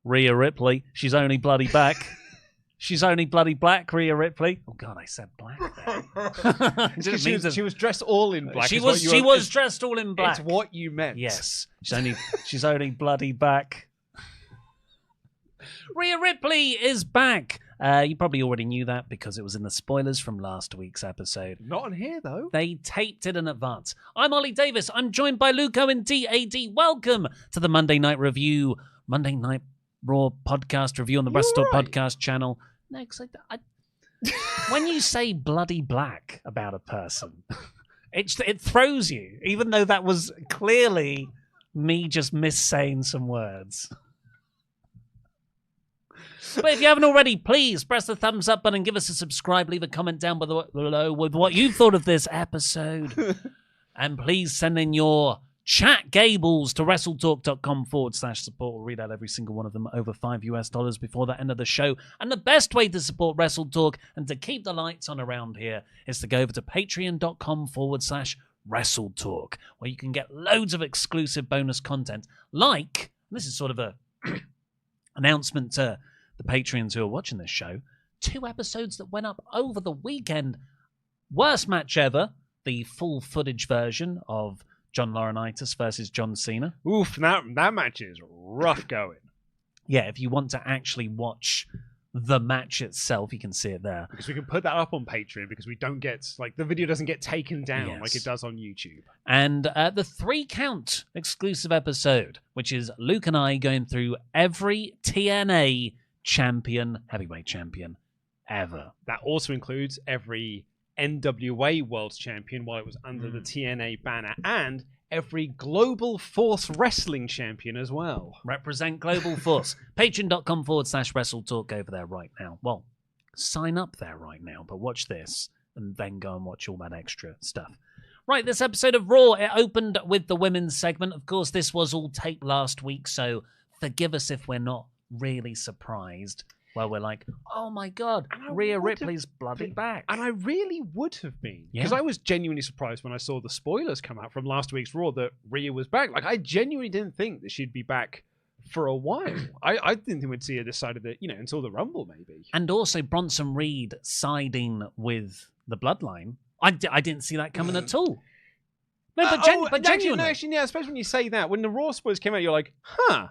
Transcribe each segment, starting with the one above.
Rhea Ripley. She's only bloody back. She's only bloody black, Rhea Ripley. Oh God, I said black there. she was dressed all in black. She was dressed all in black. It's what you meant. Yes. She's only bloody back. Rhea Ripley is back. You probably already knew that because it was in the spoilers from last week's episode. Not on here, though. They taped it in advance. I'm Ollie Davis. I'm joined by Luco and DAD. Welcome to the Monday Night Review, Monday Night Raw podcast review on the WrestleTalk podcast channel. No, because when you say bloody black about a person, it throws you, even though that was clearly me just missaying some words. But if you haven't already, please press the thumbs up button, give us a subscribe, leave a comment down below with what you thought of this episode. And please send in your chat gables to WrestleTalk.com/support. We'll read out every single one of them over $5 before the end of the show. And the best way to support WrestleTalk and to keep the lights on around here is to go over to Patreon.com/WrestleTalk, where you can get loads of exclusive bonus content. Like, this is sort of a announcement to the Patreons who are watching this show, 2 episodes that went up over the weekend. Worst match ever, the full footage version of John Laurinaitis versus John Cena. Oof, that match is rough going. Yeah, if you want to actually watch the match itself, you can see it there. Because we can put that up on Patreon because we don't get, the video doesn't get taken down like it does on YouTube. And the 3-count exclusive episode, which is Luke and I going through every TNA heavyweight champion ever. That also includes every NWA World Champion while it was under the TNA banner, and every Global Force Wrestling Champion as well. Represent Global Force. Patreon.com/WrestleTalk over there right now. Well, sign up there right now, but watch this and then go and watch all that extra stuff. Right, this episode of Raw, it opened with the women's segment. Of course, this was all taped last week, so forgive us if we're not really surprised. Well, we're like, oh my God, Rhea Ripley's bloody back. And I really would have been. Because I was genuinely surprised when I saw the spoilers come out from last week's Raw that Rhea was back. Like, I genuinely didn't think that she'd be back for a while. I didn't think we'd see her this side of the, until the Rumble, maybe. And also Bronson Reed siding with the Bloodline. I didn't see that coming at all. No, but genuinely. Actually, I suppose when you say that, when the Raw spoilers came out, you're like, huh.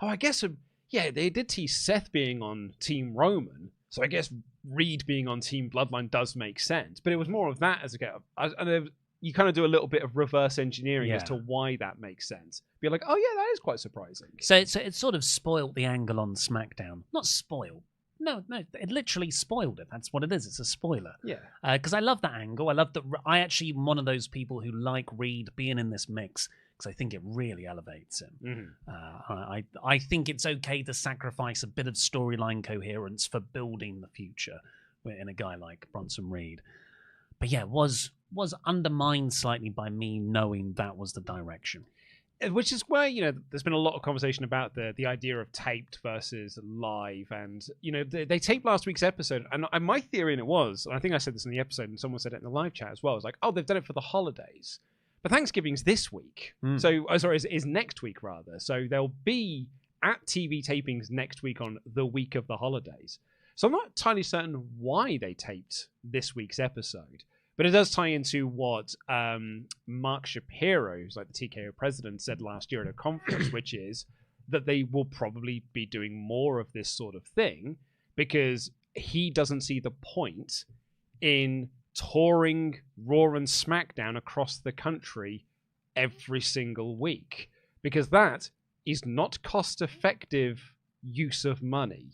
Oh, I guess... Yeah, they did tease Seth being on Team Roman, so I guess Reed being on Team Bloodline does make sense. But it was more of that as a get. You kind of do a little bit of reverse engineering as to why that makes sense. Be like, oh yeah, that is quite surprising. So it sort of spoiled the angle on SmackDown. Not spoiled. No, it literally spoiled it. That's what it is. It's a spoiler. Yeah. Because I love that angle. I love that. I actually am one of those people who like Reed being in this mix, because I think it really elevates him. Mm-hmm. I think it's okay to sacrifice a bit of storyline coherence for building the future in a guy like Bronson Reed. But yeah, was undermined slightly by me knowing that was the direction. Which is why, there's been a lot of conversation about the idea of taped versus live. And, they taped last week's episode. And my theory in it was, and I think I said this in the episode and someone said it in the live chat as well, was like, oh, they've done it for the holidays. But Thanksgiving's this week. Is next week, rather. So there'll be at TV tapings next week on the week of the holidays. So I'm not entirely certain why they taped this week's episode. But it does tie into what Mark Shapiro, who's like the TKO president, said last year at a conference, which is that they will probably be doing more of this sort of thing because he doesn't see the point in touring Raw and SmackDown across the country every single week, because that is not cost-effective use of money.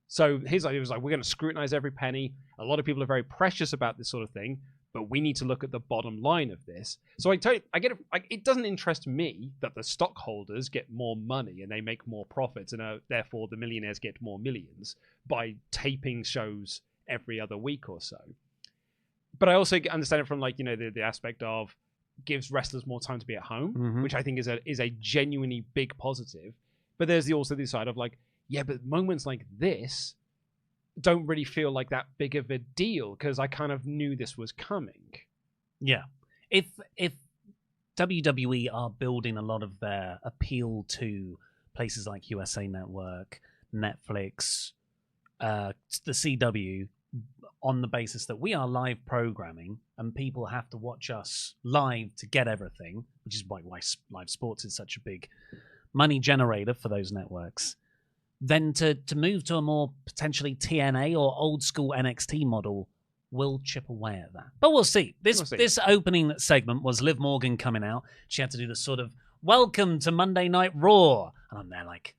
So his idea was like, we're going to scrutinize every penny. A lot of people are very precious about this sort of thing, but we need to look at the bottom line of this. So I get it. It doesn't interest me that the stockholders get more money and they make more profits, and therefore the millionaires get more millions by taping shows every other week or so. But I also understand it from the aspect of gives wrestlers more time to be at home, which I think is a genuinely big positive. But there's also the side of but moments like this don't really feel like that big of a deal because I kind of knew this was coming. Yeah. If WWE are building a lot of their appeal to places like USA Network, Netflix, the CW, on the basis that we are live programming and people have to watch us live to get everything, which is why live sports is such a big money generator for those networks, then to move to a more potentially TNA or old school NXT model will chip away at that. But we'll see. This opening segment was Liv Morgan coming out. She had to do the sort of welcome to Monday Night Raw. And I'm there like,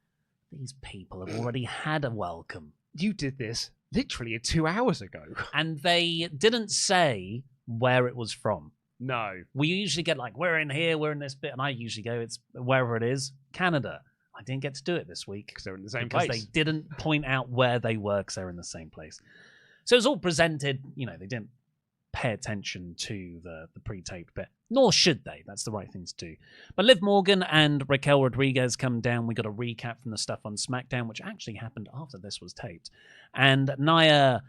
these people have already had a welcome. You did this literally 2 hours ago. And they didn't say where it was from. No. We usually get like, we're in here, we're in this bit. And I usually go, it's wherever it is, Canada. I didn't get to do it this week. Because they're in the same place. Because they didn't point out where they were because they're in the same place. So it was all presented, they didn't pay attention to the pre-taped bit. Nor should they. That's the right thing to do. But Liv Morgan and Raquel Rodriguez come down. We got a recap from the stuff on SmackDown, which actually happened after this was taped. And Nia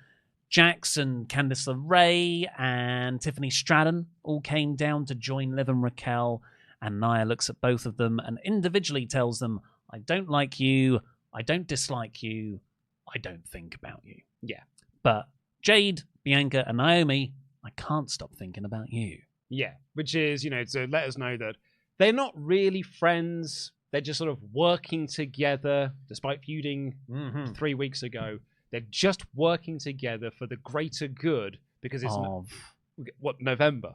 Jax and Candice LeRae and Tiffany Stratton all came down to join Liv and Raquel. And Nia looks at both of them and individually tells them, I don't like you. I don't dislike you. I don't think about you. Yeah. But Jade, Bianca, and Naomi, I can't stop thinking about you. Yeah, which is, to let us know that they're not really friends. They're just sort of working together, despite feuding 3 weeks ago. They're just working together for the greater good because it's November.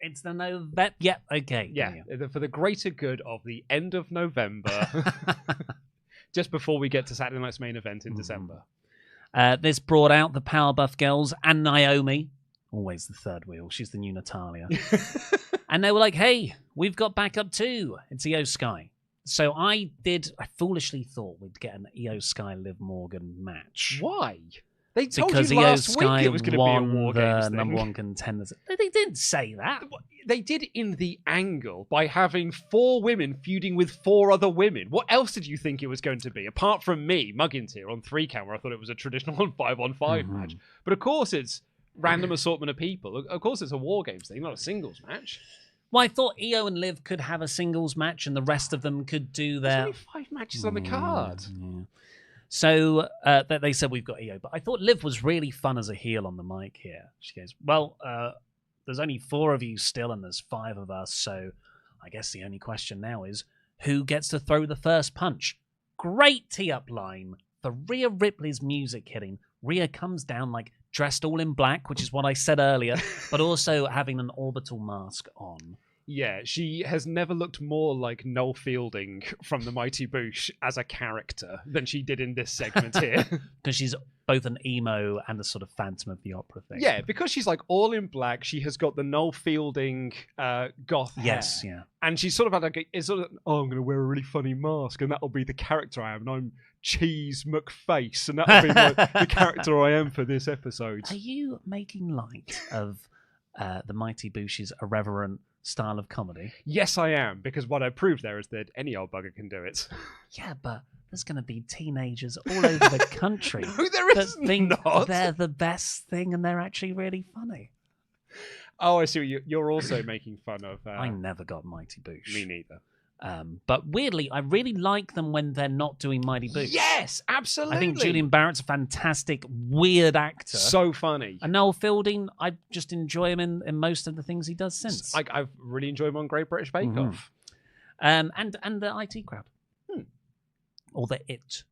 It's the November. Yeah, okay. Yeah, for the greater good of the end of November, just before we get to Saturday Night's main event in December. This brought out the Powerbuff Girls and Naomi. Always the third wheel. She's the new Natalia. And they were like, hey, we've got backup too. It's Io Sky. So I foolishly thought we'd get an Io Sky Liv Morgan match. Why? They told because you last Io Sky week it was going to be a War Games thing. Number one contenders. They didn't say that. They did in the angle by having 4 women feuding with 4 other women. What else did you think it was going to be? Apart from me, Muggins here on 3 camera, I thought it was a traditional 5-on-5 match. But of course it's random assortment of people. Of course it's a War Games thing, not a singles match. Well, I thought Io and Liv could have a singles match and the rest of them could do their... There's only 5 matches on the card. Yeah. So they said we've got Io, but I thought Liv was really fun as a heel on the mic here. She goes, well, there's only 4 of you still and there's 5 of us, so I guess the only question now is who gets to throw the first punch? Great tee-up line for Rhea Ripley's music hitting. Rhea comes down like dressed all in black, which is what I said earlier, but also having an orbital mask on. Yeah, she has never looked more like Noel Fielding from the Mighty Boosh as a character than she did in this segment here. Because she's both an emo and a sort of Phantom of the Opera thing. Yeah, because she's like all in black, she has got the Noel Fielding goth hair. Yes, yeah. And she's sort of had like I'm going to wear a really funny mask and that'll be the character I am. And I'm Cheese McFace and that'll be the character I am for this episode. Are you making light of the Mighty Boosh's irreverent style of comedy? Yes, I am, because what I proved there is that any old bugger can do it. Yeah, but there's going to be teenagers all over the country no, there is that think not. They're the best thing and they're actually really funny. Oh, I see. You're also making fun of... I never got Mighty Boosh. Me neither. But weirdly, I really like them when they're not doing Mighty Boosh. Yes, absolutely. I think Julian Barrett's a fantastic, weird actor. So funny. And Noel Fielding, I just enjoy him in most of the things he does since. I've really enjoyed him on Great British Bake Off. And the IT crowd. Or the IT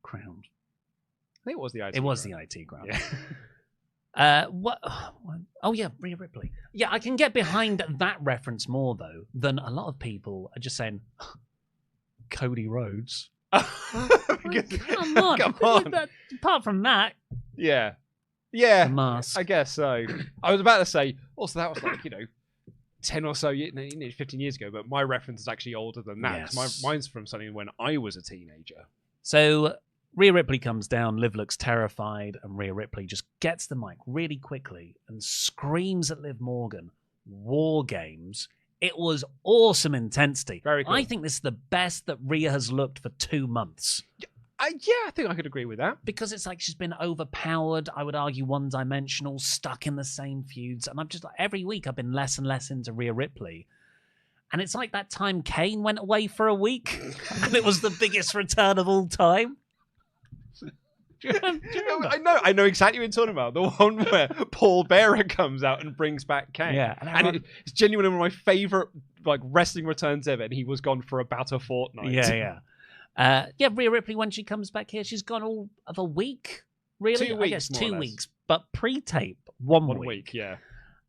crowd. I think it was the IT crowd. It was the IT crowd. Yeah. What? Oh yeah, Rhea Ripley. Yeah, I can get behind that reference more though than a lot of people are just saying Cody Rhodes. Come on. Apart from that, yeah, the mask. I guess so. I was about to say. Also, that was like 10 or so, 15 years ago. But my reference is actually older than that. Yes. Mine's from something when I was a teenager. So Rhea Ripley comes down, Liv looks terrified, and Rhea Ripley just gets the mic really quickly and screams at Liv Morgan, War Games. It was awesome intensity. Very cool. I think this is the best that Rhea has looked for 2 months. I think I could agree with that. Because it's like she's been overpowered, I would argue one-dimensional, stuck in the same feuds. And I'm just like, every week I've been less and less into Rhea Ripley. And it's like that time Kane went away for a week. And it was the biggest return of all time. I know exactly what you're talking about. The one where Paul Bearer comes out and brings back Kane. Yeah, and it's genuinely one of my favorite wrestling returns ever. And he was gone for about a fortnight. Yeah. Rhea Ripley, when she comes back here, she's gone all of a week. Really, 2 weeks, I guess more 2 or less. weeks, but pre-tape 1 week. 1 week, yeah.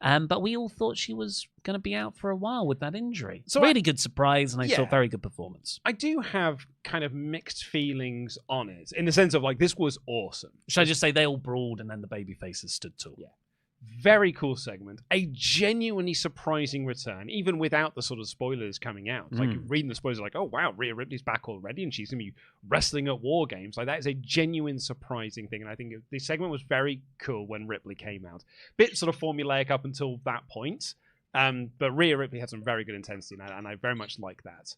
But we all thought she was going to be out for a while with that injury. So really good surprise, and I yeah. thought very good performance. I do have kind of mixed feelings on it, in the sense of this was awesome. Should I just say they all brawled and then the baby faces stood tall? Yeah. Very cool segment. A genuinely surprising return, even without the sort of spoilers coming out. Reading the spoilers, oh wow, Rhea Ripley's back already, and she's going to be wrestling at War Games. That is a genuine surprising thing, and I think the segment was very cool when Ripley came out. Bit sort of formulaic up until that point, but Rhea Ripley had some very good intensity, and I very much like that.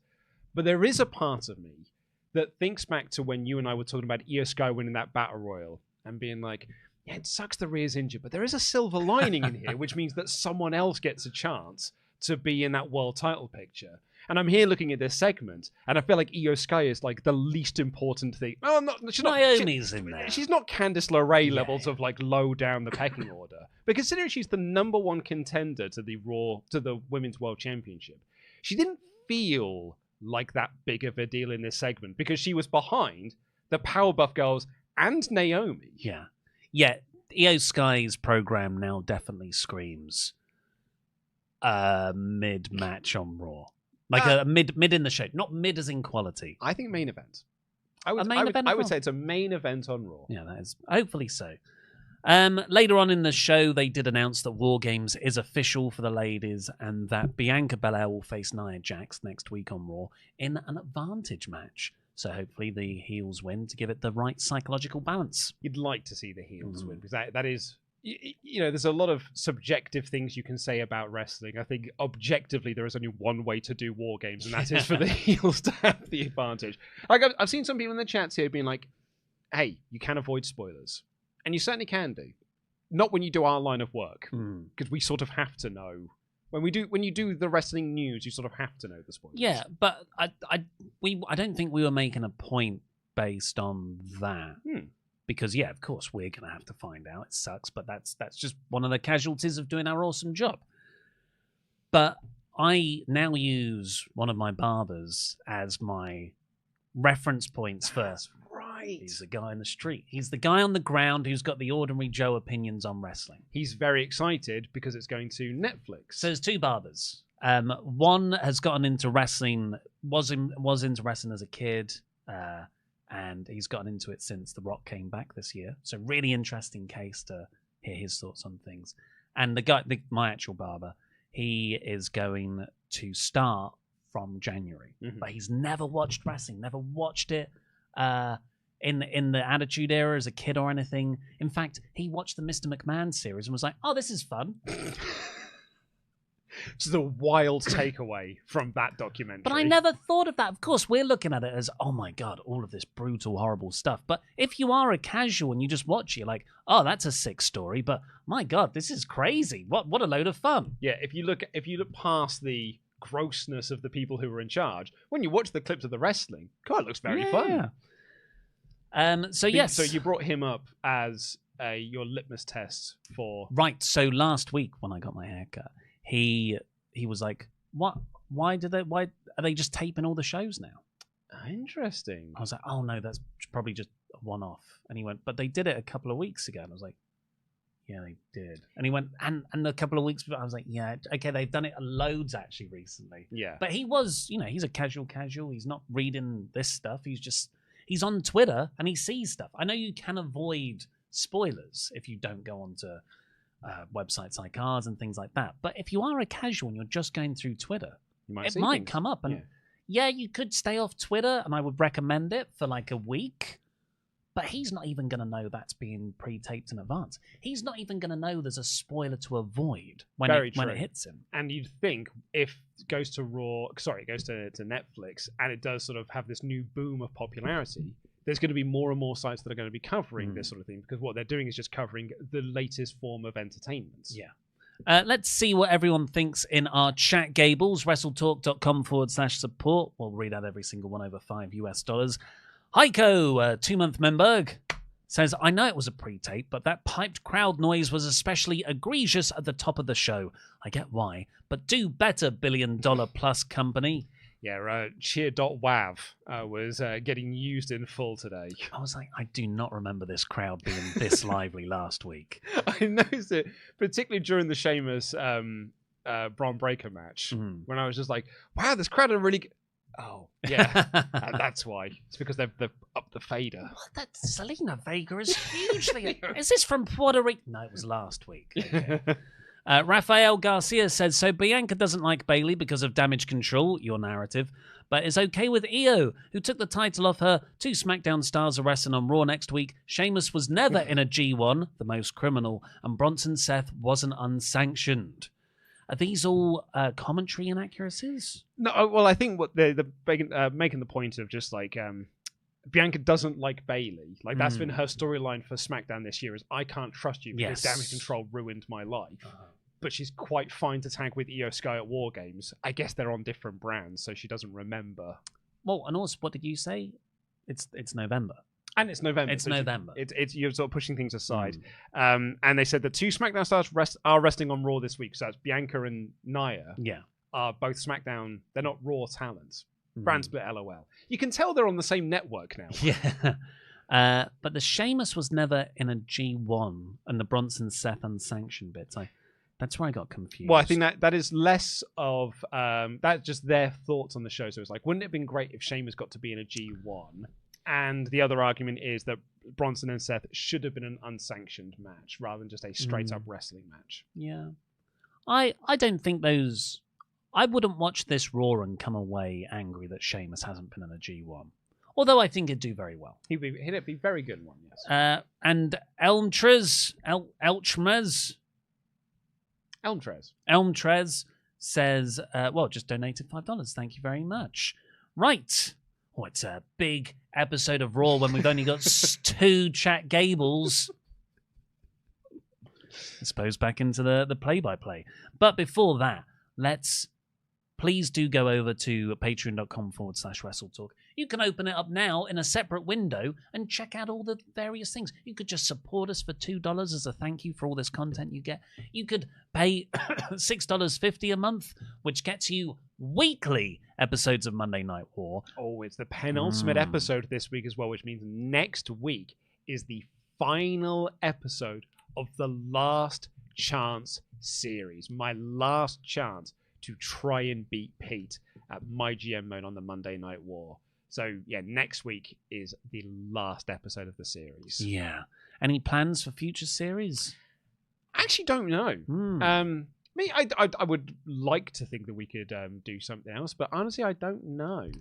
But there is a part of me that thinks back to when you and I were talking about Io Sky winning that Battle Royal and being like, yeah, it sucks that Rhea's injured, but there is a silver lining in here, which means that someone else gets a chance to be in that world title picture. And I'm here looking at this segment, and I feel like Io Sky is the least important thing. Oh, she's not. Naomi's in there. She's not Candice LeRae levels of low down the pecking order. But considering she's the #1 contender to the Women's World Championship, she didn't feel like that big of a deal in this segment because she was behind the Powerbuff Girls and Naomi. Yeah, Io Sky's program now definitely screams mid-match on Raw. A mid in the show. Not mid as in quality. I think main event. I would say it's a main event on Raw. Yeah, that is. Hopefully so. Later on in the show, they did announce that War Games is official for the ladies and that Bianca Belair will face Nia Jax next week on Raw in an advantage match. So hopefully the heels win to give it the right psychological balance. You'd like to see the heels win because that is, there's a lot of subjective things you can say about wrestling. I think objectively there is only one way to do War Games, and that is for the heels to have the advantage. I've seen some people in the chats here being like, hey, you can avoid spoilers. And you certainly can do. Not when you do our line of work, because we sort of have to know. When you do the wrestling news, you sort of have to know the spoilers. Yeah, but I don't think we were making a point based on that. Because yeah, of course we're gonna have to find out. It sucks, but that's just one of the casualties of doing our awesome job. But I now use one of my barbers as my reference points first. Right. He's the guy in the street. He's the guy on the ground who's got the ordinary Joe opinions on wrestling. He's very excited because it's going to Netflix. So there's two barbers. One has gotten into wrestling, was into wrestling as a kid, and he's gotten into it since The Rock came back this year. So really interesting case to hear his thoughts on things. And the guy, my actual barber, he is going to start from January, but he's never watched wrestling, never watched it. In the Attitude Era as a kid or anything. In fact, he watched the Mr. McMahon series and was like, oh, this is fun. It's the wild takeaway from that documentary. But I never thought of that. Of course, we're looking at it as, oh my God, all of this brutal, horrible stuff. But if you are a casual and you just watch it, you're like, oh, that's a sick story. But my God, this is crazy. What a load of fun. Yeah, if you look past the grossness of the people who were in charge, when you watch the clips of the wrestling, God, it looks very fun. Yeah. So you brought him up as your litmus test for right. So last week when I got my haircut, he was like, "What? Why are they just taping all the shows now?" Interesting. I was like, "Oh no, that's probably just a one-off." And he went, "But they did it a couple of weeks ago." And I was like, "Yeah, they did." And he went, and a couple of weeks before, I was like, "Yeah, okay, they've done it loads actually recently." Yeah. But he was, he's a casual. He's not reading this stuff. He's on Twitter and he sees stuff. I know you can avoid spoilers if you don't go onto websites like ours and things like that. But if you are a casual and you're just going through Twitter, it might come up. And yeah, you could stay off Twitter, and I would recommend it for like a week. But he's not even going to know that's being pre-taped in advance. He's not even going to know there's a spoiler to avoid when it hits him. And you'd think if it goes to Netflix, and it does sort of have this new boom of popularity, there's going to be more and more sites that are going to be covering this sort of thing, because what they're doing is just covering the latest form of entertainment. Yeah. Let's see what everyone thinks in our chat gables. WrestleTalk.com/support. We'll read out every single one over $5. Heiko, 2-month member, says, I know it was a pre-tape, but that piped crowd noise was especially egregious at the top of the show. I get why, but do better, billion-dollar-plus company. Yeah, cheer.wav was getting used in full today. I was like, I do not remember this crowd being this lively last week. I noticed it, particularly during the Sheamus Bron Breakker match, when I was just like, wow, this crowd are really... Oh, yeah, that's why. It's because they've upped the fader. What, that Selena Vega is hugely... Is this from Puerto Rico? No, it was last week. Okay. Rafael Garcia says, so Bianca doesn't like Bayley because of damage control, your narrative, but is okay with Io, who took the title off her. 2 SmackDown stars are wrestling on Raw next week. Sheamus was never in a G1, the most criminal, and Bronson Seth wasn't unsanctioned. Are these all commentary inaccuracies? No, well, I think what they're making the point of just like Bianca doesn't like Bayley. Like that's been her storyline for SmackDown this year. Is I can't trust you because damage control ruined my life. But she's quite fine to tag with Io Sky at War Games. I guess they're on different brands, so she doesn't remember. Well, and also, what did you say? It's November. And it's November. It's November. It's you're sort of pushing things aside. And they said the 2 SmackDown stars are wrestling on Raw this week. So that's Bianca and Nia. Yeah. Are both SmackDown. They're not Raw talents. Brand split, LOL. You can tell they're on the same network now. Yeah. But the Sheamus was never in a G1, and the Bronson Seth unsanctioned bits. That's where I got confused. Well, I think that is less of that's just their thoughts on the show. So it's like, wouldn't it have been great if Sheamus got to be in a G1? And the other argument is that Bronson and Seth should have been an unsanctioned match rather than just a straight up wrestling match. Yeah. I don't think those... I wouldn't watch this Raw and come away angry that Sheamus hasn't been in a G1. Although I think it'd do very well. He'd be very good in one, yes. And Elmtrez says, just donated $5. Thank you very much. Right. Oh, it's a big episode of Raw when we've only got 2 chat gables. I suppose back into the play-by-play. But before that, please do go over to patreon.com/WrestleTalk. You can open it up now in a separate window and check out all the various things. You could just support us for $2 as a thank you for all this content you get. You could pay $6.50 a month, which gets you weekly episodes of Monday Night War. Oh, it's the penultimate episode this week as well, which means next week is the final episode of the Last Chance series. My last chance to try and beat Pete at my GM mode on the Monday Night War. So, yeah, next week is the last episode of the series. Yeah. Any plans for future series? I actually don't know. I would like to think that we could do something else, but honestly, I don't know.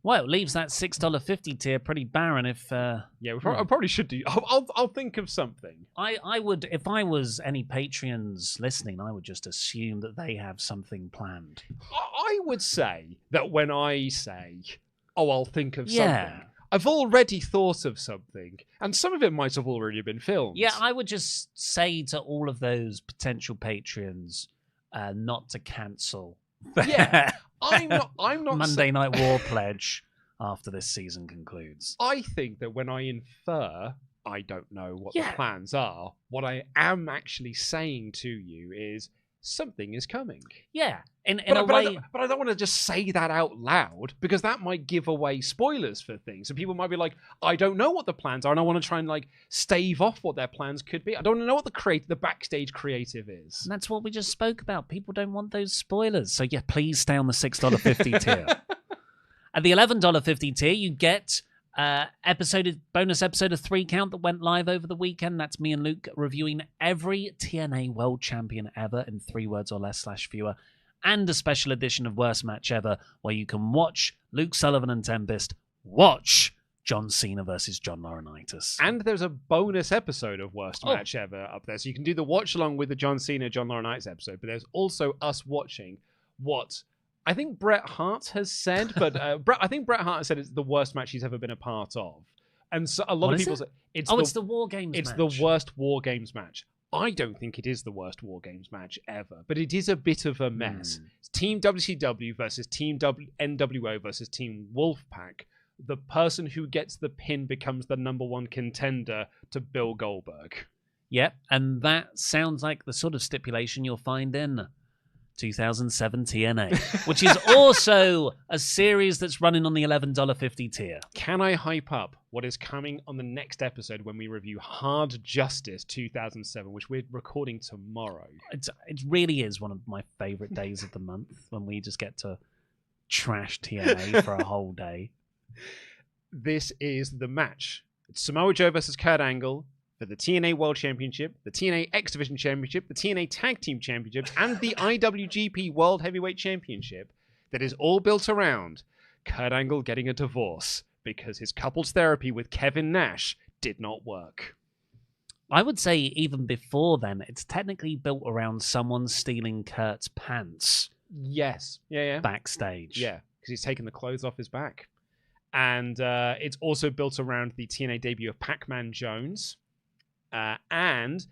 Well, it leaves that $6.50 tier pretty barren if... I probably should do... I'll think of something. I would... If I was any Patreons listening, I would just assume that they have something planned. I would say that when I say, I'll think of something, I've already thought of something, and some of it might have already been filmed. Yeah, I would just say to all of those potential Patreons not to cancel. Yeah, I'm not Monday Night War pledge after this season concludes. I think that when I infer I don't know what the plans are, what I am actually saying to you is something is coming. Yeah, in a way. But I don't want to just say that out loud because that might give away spoilers for things. So people might be like, I don't know what the plans are, and I want to try and like stave off what their plans could be. I don't know what the backstage creative is. And that's what we just spoke about. People don't want those spoilers. So yeah, please stay on the $6.50 tier. At the $11.50 tier, you get bonus episode of 3 Count that went live over the weekend. That's me and Luke reviewing every TNA World Champion ever in 3 words or less /viewer, and a special edition of Worst Match Ever where you can watch Luke Sullivan and Tempest watch John Cena versus John Laurinaitis. And there's a bonus episode of Worst Match Ever up there, so you can do the watch along with the John Cena John Laurinaitis episode, but there's also us watching what I think Bret Hart has said, but I think Bret Hart has said it's the worst match he's ever been a part of. And so a lot of people say it's the War Games match. It's the worst War Games match. I don't think it is the worst War Games match ever, but it is a bit of a mess. It's Team WCW versus Team NWO versus Team Wolfpack. The person who gets the pin becomes the #1 contender to Bill Goldberg. Yep, and that sounds like the sort of stipulation you'll find in 2007 TNA, which is also a series that's running on the $11.50 tier. Can I hype up what is coming on the next episode when we review Hard Justice 2007, which we're recording tomorrow? It really is one of my favourite days of the month when we just get to trash TNA for a whole day. This is the match. It's Samoa Joe versus Kurt Angle for the TNA World Championship, the TNA X Division Championship, the TNA Tag Team Championships, and the IWGP World Heavyweight Championship that is all built around Kurt Angle getting a divorce because his couples therapy with Kevin Nash did not work. I would say even before then, it's technically built around someone stealing Kurt's pants. Yes. Yeah. Backstage. Yeah, because he's taken the clothes off his back. And it's also built around the TNA debut of Pac-Man Jones. And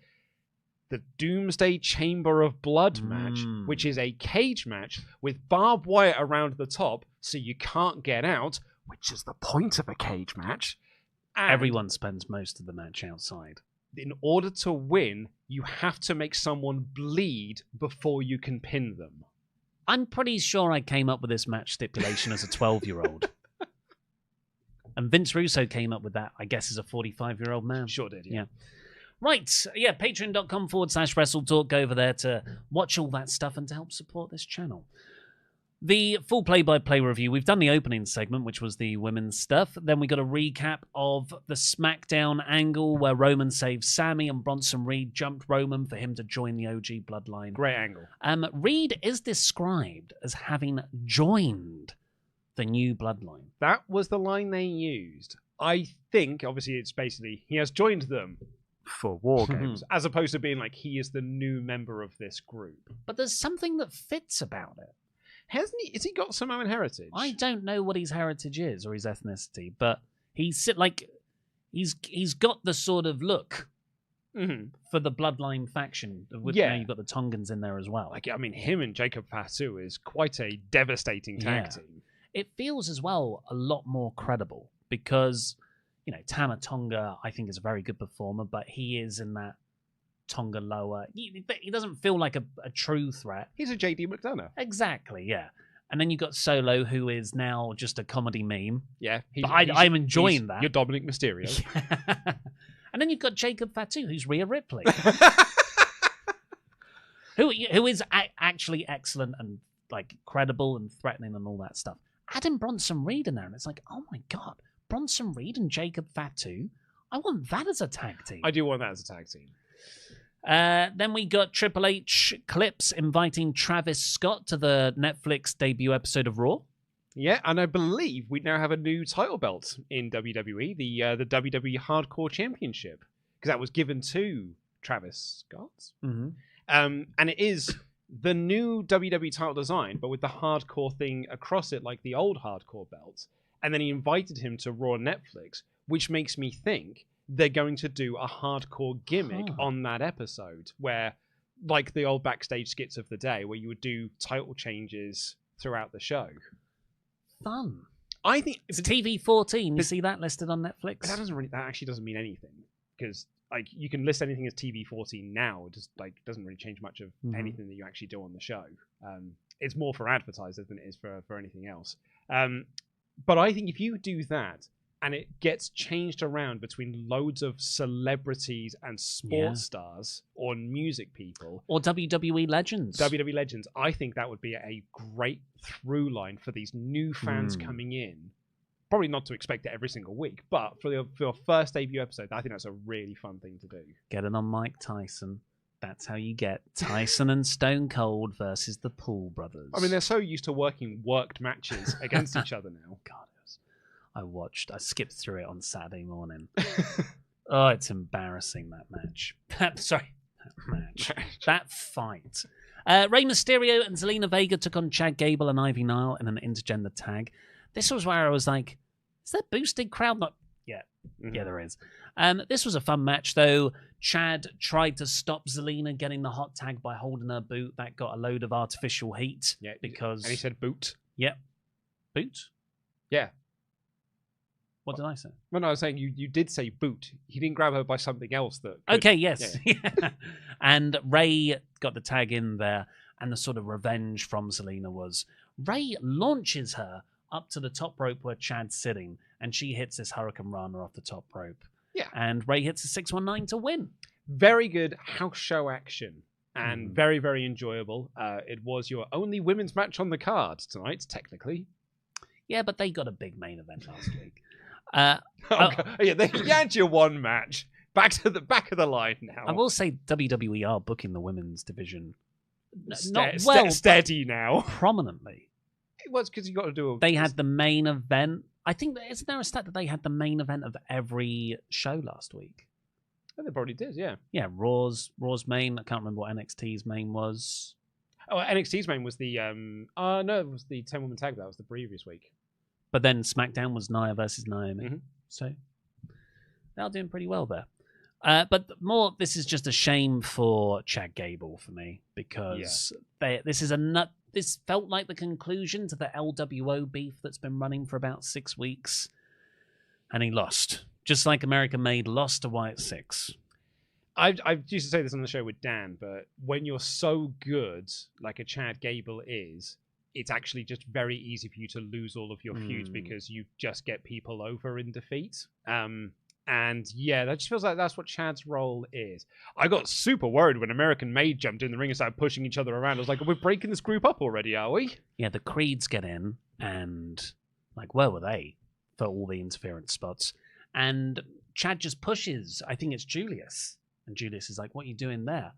the Doomsday Chamber of Blood match, which is a cage match with barbed wire around the top so you can't get out, which is the point of a cage match. And everyone spends most of the match outside. In order to win, you have to make someone bleed before you can pin them. I'm pretty sure I came up with this match stipulation as a 12-year-old. And Vince Russo came up with that, I guess, as a 45-year-old man. Sure did, yeah. Right, yeah, patreon.com/WrestleTalk. Go over there to watch all that stuff and to help support this channel. The full play-by-play review, we've done the opening segment, which was the women's stuff. Then we got a recap of the SmackDown angle where Roman saved Sami and Bronson Reed jumped Roman for him to join the OG Bloodline. Great angle. Reed is described as having joined the new Bloodline. That was the line they used. I think, obviously, it's basically, he has joined them for War Games, as opposed to being like, he is the new member of this group. But there's something that fits about it. Hasn't he? Has he got Samoan heritage? I don't know what his heritage is or his ethnicity, but he's got the sort of look for the Bloodline faction. Now you've got the Tongans in there as well. Like, I mean, him and Jacob Fatu is quite a devastating tag team. It feels as well a lot more credible because, you know, Tama Tonga, I think, is a very good performer, but he is in that Tonga lower. He doesn't feel like a true threat. He's a JD McDonough. Exactly, yeah. And then you've got Solo, who is now just a comedy meme. Yeah. I'm enjoying that. You're Dominic Mysterio. And then you've got Jacob Fatu, who's Rhea Ripley. who is actually excellent and like credible and threatening and all that stuff. Add in Bronson Reed in there, and it's like, oh my god, Bronson Reed and Jacob Fatu. I want that as a tag team. I do want that as a tag team. Then we got Triple H clips inviting Travis Scott to the Netflix debut episode of Raw. Yeah, and I believe we now have a new title belt in WWE, the WWE Hardcore Championship, because that was given to Travis Scott. And it is the new WWE title design, but with the hardcore thing across it, like the old hardcore belt. And then he invited him to Raw Netflix, which makes me think they're going to do a hardcore gimmick on that episode, where, like the old backstage skits of the day, where you would do title changes throughout the show. Fun. I think it's TV-14. You see that listed on Netflix? That actually doesn't mean anything, because like you can list anything as TV-14 now. It just like doesn't really change much of anything that you actually do on the show. It's more for advertisers than it is for anything else. But I think if you do that and it gets changed around between loads of celebrities and sports stars or music people or WWE legends, I think that would be a great through line for these new fans coming in. Probably not to expect it every single week, but for your first debut episode, I think that's a really fun thing to do. Get it on Mike Tyson. That's how you get Tyson and Stone Cold versus the Paul brothers. I mean, they're so used to worked matches against each other now. God, I skipped through it on Saturday morning. Oh, it's embarrassing, that match. That fight. Rey Mysterio and Zelina Vega took on Chad Gable and Ivy Nile in an intergender tag. This was where I was like, is there boosted crowd? Not yet. Yeah, there is. This was a fun match, though. Chad tried to stop Zelina getting the hot tag by holding her boot. That got a load of artificial heat. Yeah, because... And he said boot. Yep. Boot? Yeah. What did I say? Well, no, I was saying you did say boot. He didn't grab her by something else that... Okay, yes. Yeah. And Ray got the tag in there, and the sort of revenge from Zelina was Ray launches her up to the top rope where Chad's sitting, and she hits this Hurricane Rana off the top rope. Yeah. And Ray hits a 619 to win. Very good house show action. And very, very enjoyable. It was your only women's match on the card tonight, technically. Yeah, but they got a big main event last week. Yeah, they had your one match. Back to the back of the line now. I will say WWE are booking the women's division steady now. Prominently. It was because you got to do They had the main event. I think, isn't there a stat that they had the main event of every show last week? Oh, they probably did, yeah. Yeah, Raw's main. I can't remember what NXT's main was. Oh, NXT's main was the no, it was the 10-woman tag. That was the previous week. But then SmackDown was Nia versus Naomi. Mm-hmm. So they're doing pretty well there. But more, this is just a shame for Chad Gable for me, because this felt like the conclusion to the LWO beef that's been running for about 6 weeks, and he lost. Just like American Made lost to Wyatt Sicks. I used to say this on the show with Dan, but when you're so good, like a Chad Gable is, it's actually just very easy for you to lose all of your feuds because you just get people over in defeat. And yeah, that just feels like that's what Chad's role is. I got super worried when American Made jumped in the ring and started pushing each other around. I was like, we're breaking this group up already, are we? Yeah, the Creeds get in, and like, where were they for all the interference spots? And Chad just pushes, I think it's Julius. And Julius is like, what are you doing there?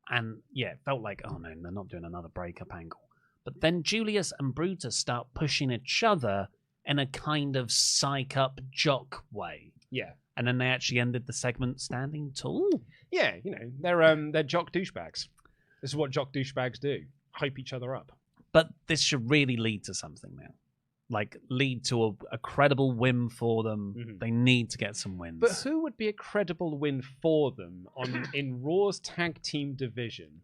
And yeah, it felt like, oh no, they're not doing another breakup angle. But then Julius and Brutus start pushing each other in a kind of psych-up jock way. Yeah. And then they actually ended the segment standing tall. Yeah, you know, they're jock douchebags. This is what jock douchebags do. Hype each other up. But this should really lead to something now. Like, lead to a credible win for them. Mm-hmm. They need to get some wins. But who would be a credible win for them in Raw's tag team division?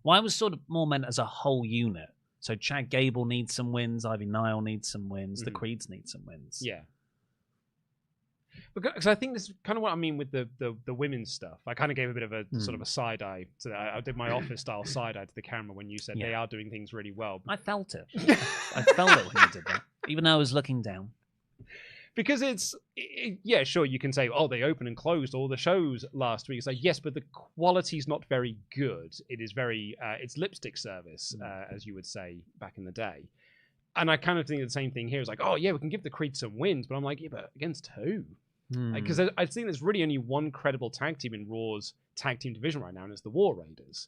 Well, I was sort of more meant as a whole unit. So Chad Gable needs some wins. Ivy Nile needs some wins. The Creeds need some wins. Yeah. Because I think this is kind of what I mean with the women's stuff. I kind of gave a bit of a sort of a side eye. So I did my office style side eye to the camera when you said they are doing things really well. I felt it. I felt it when you did that, even though I was looking down. Because yeah, sure, you can say, oh, they opened and closed all the shows last week. It's like, yes, but the quality's not very good. It is very, it's lipstick service, as you would say back in the day. And I kind of think the same thing here. It's like, oh, yeah, we can give the Creed some wins. But I'm like, yeah, but against who? Because I think there's really only one credible tag team in Raw's tag team division right now, and it's the War Raiders.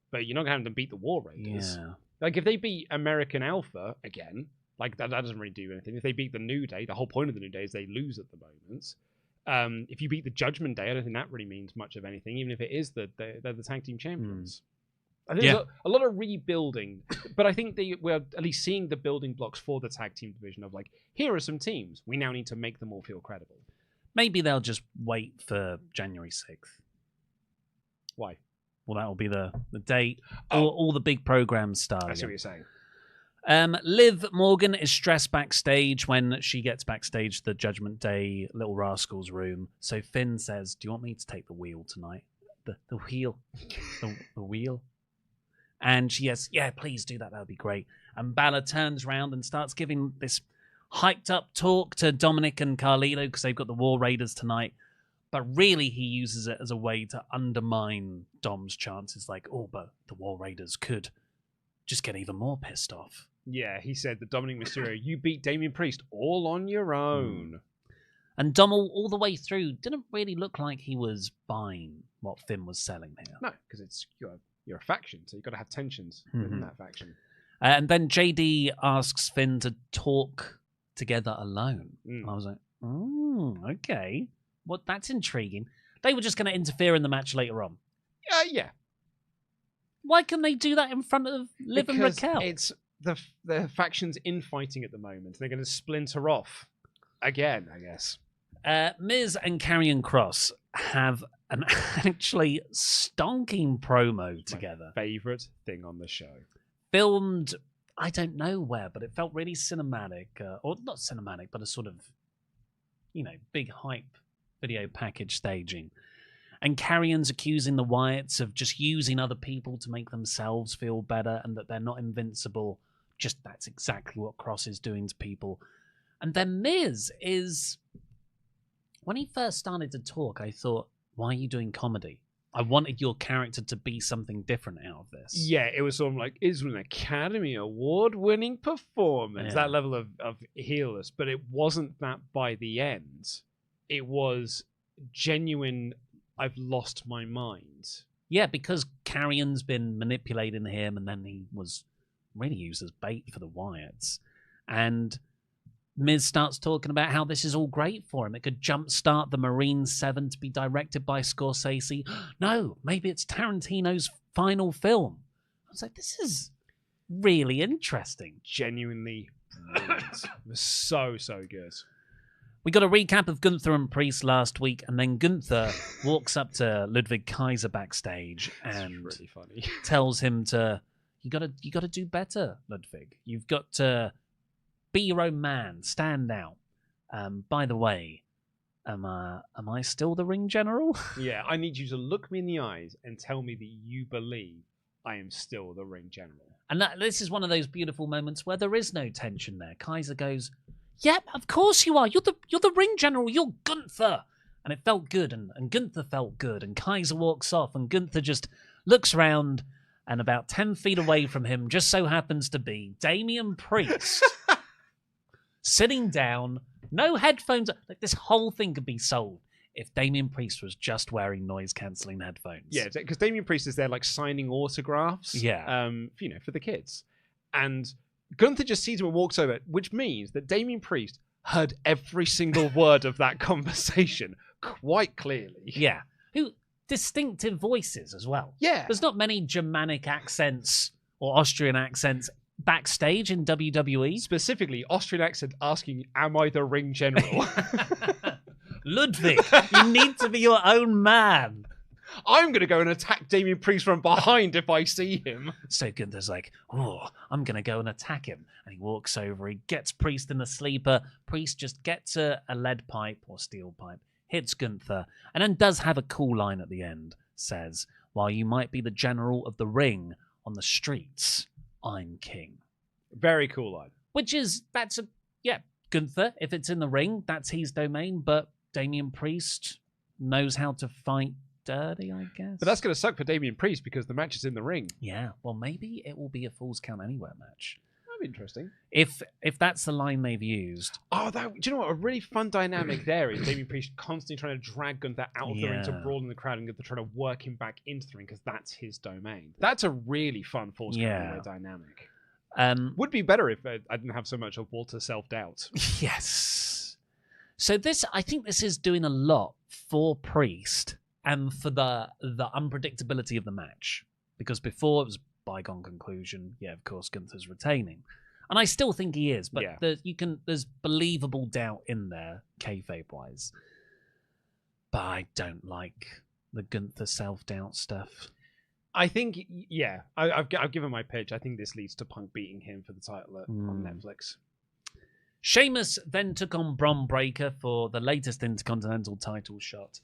But you're not going to have them beat the War Raiders. Yeah. Like, if they beat American Alpha again, like, that doesn't really do anything. If they beat the New Day, the whole point of the New Day is they lose at the moment. If you beat the Judgment Day, I don't think that really means much of anything, even if it is they're the tag team champions. I think there's a lot of rebuilding, but I think we're at least seeing the building blocks for the tag team division of, like, here are some teams. We now need to make them all feel credible. Maybe they'll just wait for January 6th. Why? Well, that'll be the date. All the big programs start. I see what you're saying. Liv Morgan is stressed backstage when she gets backstage the Judgment Day Little Rascals room. So Finn says, do you want me to take the wheel tonight? The wheel. the wheel. And she says, yeah, please do that. That would be great. And Balor turns around and starts giving this hyped up talk to Dominic and Carlito because they've got the War Raiders tonight. But really, he uses it as a way to undermine Dom's chances. Like, oh, but the War Raiders could just get even more pissed off. Yeah, he said that Dominic Mysterio, you beat Damian Priest all on your own. And Dom, all the way through, didn't really look like he was buying what Finn was selling here. No, because you're a faction, so you've got to have tensions within that faction. And then JD asks Finn to talk together alone. And I was like, okay. Well, that's intriguing. They were just going to interfere in the match later on. Yeah. Why can they do that in front of Liv and Raquel? It's the factions infighting at the moment. They're going to splinter off again, I guess. Miz and Karrion Kross have an actually stonking promo together. My favorite thing on the show. Filmed, I don't know where, but it felt really cinematic. Or not cinematic, but a sort of, big hype video package staging. And Karrion's accusing the Wyatts of just using other people to make themselves feel better and that they're not invincible. Just that's exactly what Kross is doing to people. And then Miz is... When he first started to talk, I thought, why are you doing comedy? I wanted your character to be something different out of this. Yeah, it was sort of like, it's an Academy Award-winning performance. Yeah. That level of heelless. But it wasn't that by the end. It was genuine, I've lost my mind. Yeah, because Karrion's been manipulating him, and then he was really used as bait for the Wyatts. And Miz starts talking about how this is all great for him. It could jumpstart the Marine 7 to be directed by Scorsese. No, maybe it's Tarantino's final film. I was like, this is really interesting. Genuinely brilliant. It was so good. We got a recap of Gunther and Priest last week, and then Gunther walks up to Ludwig Kaiser backstage and really funny. tells him to, you gotta do better, Ludwig. You've got to be your own man, stand out. By the way, am I still the ring general? Yeah, I need you to look me in the eyes and tell me that you believe I am still the ring general. And this is one of those beautiful moments where there is no tension there. Kaiser goes, "Yep, of course you are. You're the ring general. You're Gunther." And it felt good, and Gunther felt good. And Kaiser walks off, and Gunther just looks round, and about 10 feet away from him just so happens to be Damien Priest. Sitting down, no headphones. Like, this whole thing could be sold if Damien Priest was just wearing noise-cancelling headphones. Yeah, because Damien Priest is there, like, signing autographs. Yeah. For the kids. And Gunther just sees him and walks over, which means that Damien Priest heard every single word of that conversation quite clearly. Yeah. Who distinctive voices as well. Yeah. There's not many Germanic accents or Austrian accents backstage in WWE. Specifically, Austrian accent asking, "Am I the ring general?" Ludwig, you need to be your own man. I'm going to go and attack Damien Priest from behind if I see him. So Gunther's like, "Oh, I'm going to go and attack him." And he walks over, he gets Priest in the sleeper. Priest just gets a lead pipe or steel pipe, hits Gunther, and then does have a cool line at the end. Says, "While you might be the general of the ring on the streets, I'm king." Very cool line. Gunther, if it's in the ring, that's his domain, but Damien Priest knows how to fight dirty, I guess. But that's going to suck for Damien Priest because the match is in the ring. Yeah, well, maybe it will be a Falls Count Anywhere match. That'd be interesting. If that's the line they've used. Oh, do you know what? A really fun dynamic there is Damien Priest constantly trying to drag Gunther out of the ring to brawl in the crowd, and Gunther trying to work him back into the ring because that's his domain. That's a really fun Falls Count Anywhere dynamic. Would be better if I didn't have so much of Walter self-doubt. Yes. So I think this is doing a lot for Priest and for the unpredictability of the match. Because before it was bygone conclusion. Yeah, of course, Gunther's retaining. And I still think he is, but there's believable doubt in there, kayfabe-wise. But I don't like the Gunther self-doubt stuff. I think, I've given my pitch. I think this leads to Punk beating him for the title on Netflix. Sheamus then took on Bron Breakker for the latest Intercontinental title shot.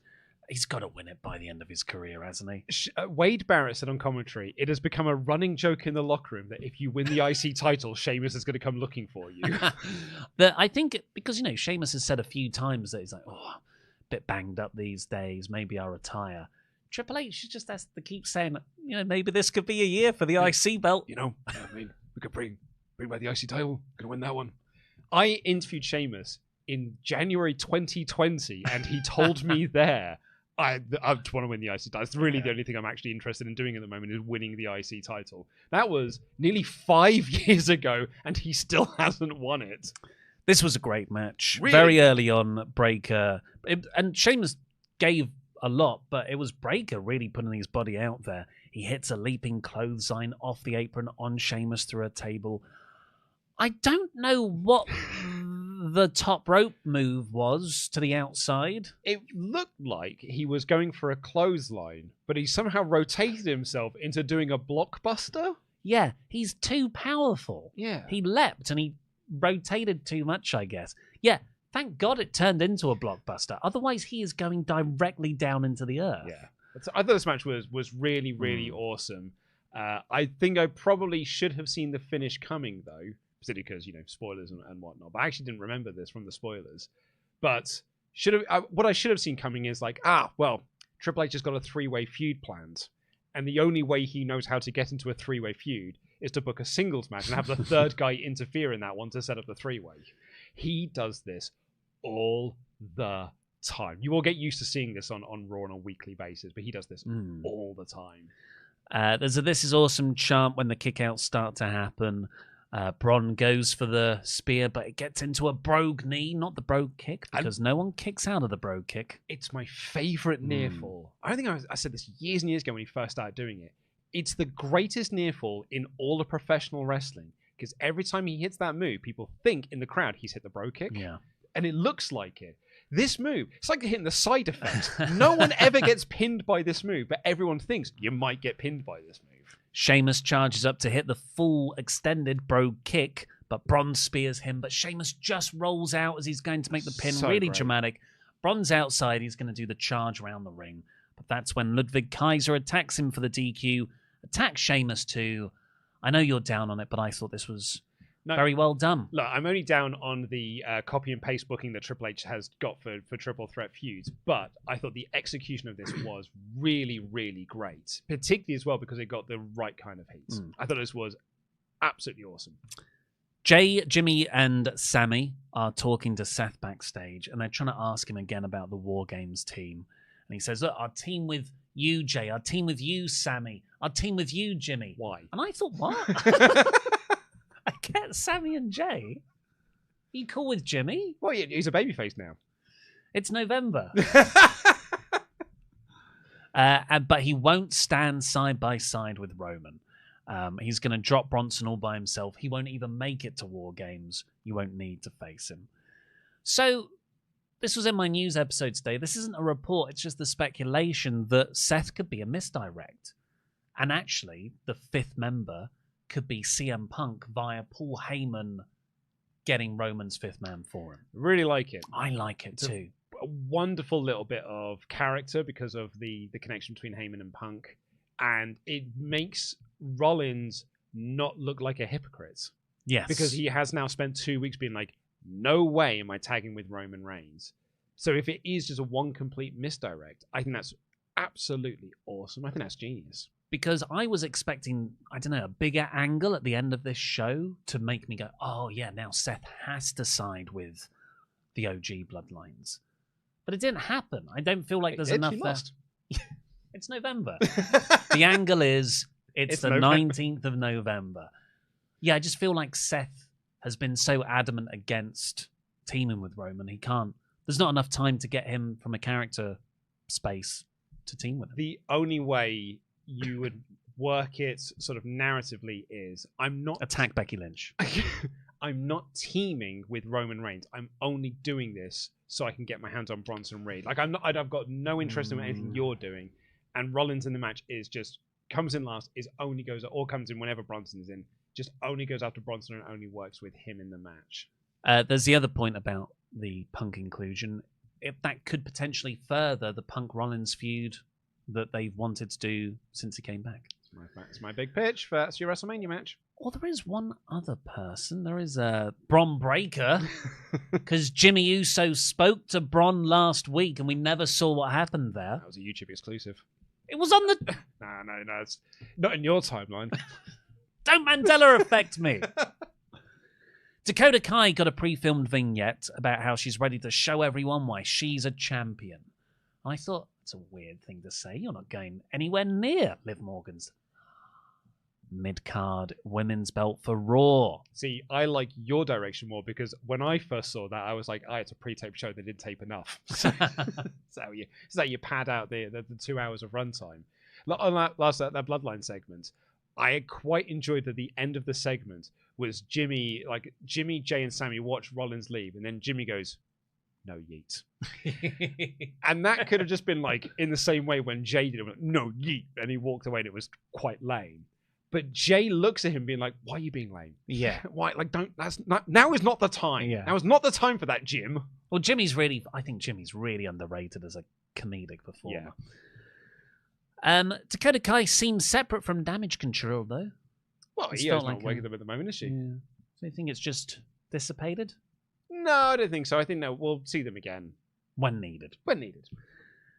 He's got to win it by the end of his career, hasn't he? Wade Barrett said on commentary, it has become a running joke in the locker room that if you win the IC title, Sheamus is going to come looking for you. I think, because, Sheamus has said a few times that he's like, a bit banged up these days, maybe I'll retire. Triple H just has to keep saying, maybe this could be a year for the IC belt. We could bring back the IC title, going to win that one. I interviewed Sheamus in January 2020, and he told me there, I just want to win the IC title. It's really the only thing I'm actually interested in doing at the moment is winning the IC title. That was nearly 5 years ago, and he still hasn't won it. This was a great match. Really? Very early on, Breakker. And Sheamus gave a lot, but it was Breakker really putting his body out there. He hits a leaping clothesline off the apron on Sheamus through a table. I don't know what the top rope move was to the outside? It looked like he was going for a clothesline, but he somehow rotated himself into doing a blockbuster. Yeah, he's too powerful. Yeah. He leapt and he rotated too much, I guess. Yeah, thank God it turned into a blockbuster. Otherwise, he is going directly down into the earth. Yeah. I thought this match was really, really awesome. I think I probably should have seen the finish coming, though, particularly because, spoilers and whatnot. But I actually didn't remember this from the spoilers. But what I should have seen coming is Triple H has got a 3-way feud planned. And the only way he knows how to get into a 3-way feud is to book a singles match and have the third guy interfere in that one to set up the 3-way. He does this all the time. You will get used to seeing this on Raw on a weekly basis, but he does this all the time. There's a "This is awesome" chant when the kickouts start to happen. Bron goes for the spear, but it gets into a brogue knee, not the brogue kick, because no one kicks out of the brogue kick. It's my favorite near fall. I don't think I said this years and years ago when he first started doing it. It's the greatest near fall in all of professional wrestling, because every time he hits that move, people think in the crowd he's hit the brogue kick. Yeah. And it looks like it. This move, it's like hitting the side effect. No one ever gets pinned by this move, but everyone thinks you might get pinned by this move. Sheamus charges up to hit the full extended brogue kick, but Bron spears him, but Sheamus just rolls out as he's going to make the pin. So really great. Dramatic. Bron's outside. He's going to do the charge around the ring. But that's when Ludwig Kaiser attacks him for the DQ, attacks Sheamus too. I know you're down on it, but I thought this was very well done. Look, I'm only down on the copy and paste booking that Triple H has got for triple threat feuds, but I thought the execution of this was really, really great, particularly as well because it got the right kind of heat. I thought this was absolutely awesome. Jay, Jimmy, and Sami are talking to Seth backstage, and they're trying to ask him again about the War Games team. And he says, look, our team with you, Jay. Our team with you, Sami. Our team with you, Jimmy. Why? And I thought, what? I get Sami and Jay. Are you cool with Jimmy? Well, he's a babyface now. It's November. But he won't stand side by side with Roman. He's going to drop Bronson all by himself. He won't even make it to War Games. You won't need to face him. So, this was in my news episode today. This isn't a report. It's just the speculation that Seth could be a misdirect. And actually, the fifth member could be CM Punk via Paul Heyman getting Roman's fifth man for him. Really like it. I like it too. A wonderful little bit of character because of the connection between Heyman and Punk. And it makes Rollins not look like a hypocrite. Yes. Because he has now spent 2 weeks being like, no way am I tagging with Roman Reigns. So if it is just a one complete misdirect, I think that's absolutely awesome. I think that's genius. Because I was expecting, I don't know, a bigger angle at the end of this show to make me go, oh yeah, now Seth has to side with the OG Bloodlines. But it didn't happen. I don't feel like there's enough there. It's November. The angle is, it's the November. 19th of November. Yeah, I just feel like Seth has been so adamant against teaming with Roman. He can't. There's not enough time to get him from a character space to team with him. The only way you would work it sort of narratively is I'm not attack Becky Lynch. I'm not teaming with Roman Reigns. I'm only doing this so I can get my hands on Bronson Reed. Like I've got no interest in anything you're doing. And Rollins in the match is just comes in last, comes in whenever Bronson is in, just only goes after Bronson and only works with him in the match. There's the other point about the Punk inclusion. If that could potentially further the Punk Rollins feud that they've wanted to do since he came back. It's my big pitch. That's your WrestleMania match. Well, there is one other person. There is Bron Breakker. Because Jimmy Uso spoke to Bron last week and we never saw what happened there. That was a YouTube exclusive. It was on the... No. It's not in your timeline. Don't Mandela affect me. Dakota Kai got a pre-filmed vignette about how she's ready to show everyone why she's a champion. I thought, that's a weird thing to say. You're not going anywhere near Liv Morgan's mid-card women's belt for Raw. See, I like your direction more because when I first saw that, I was like, it's a pre-tape show. They didn't tape enough. So you pad out the 2 hours of runtime. On that Bloodline segment, I quite enjoyed that the end of the segment was Jimmy, Jay, and Sammy watch Rollins leave, and then Jimmy goes, "No yeet," and that could have just been like in the same way when Jay did it, went, "No yeet," and he walked away, and it was quite lame. But Jay looks at him, being like, "Why are you being lame? Yeah, why? Like, don't. That's not. Now is not the time. Yeah. Now is not the time for that, Jim." Well, I think Jimmy's really underrated as a comedic performer. Dakota Kai seems separate from Damage Control, though. Well, It's Io's felt not like working them at the moment, is she? Yeah. So you think it's just dissipated? No, I don't think so. I think that we'll see them again When needed. when needed.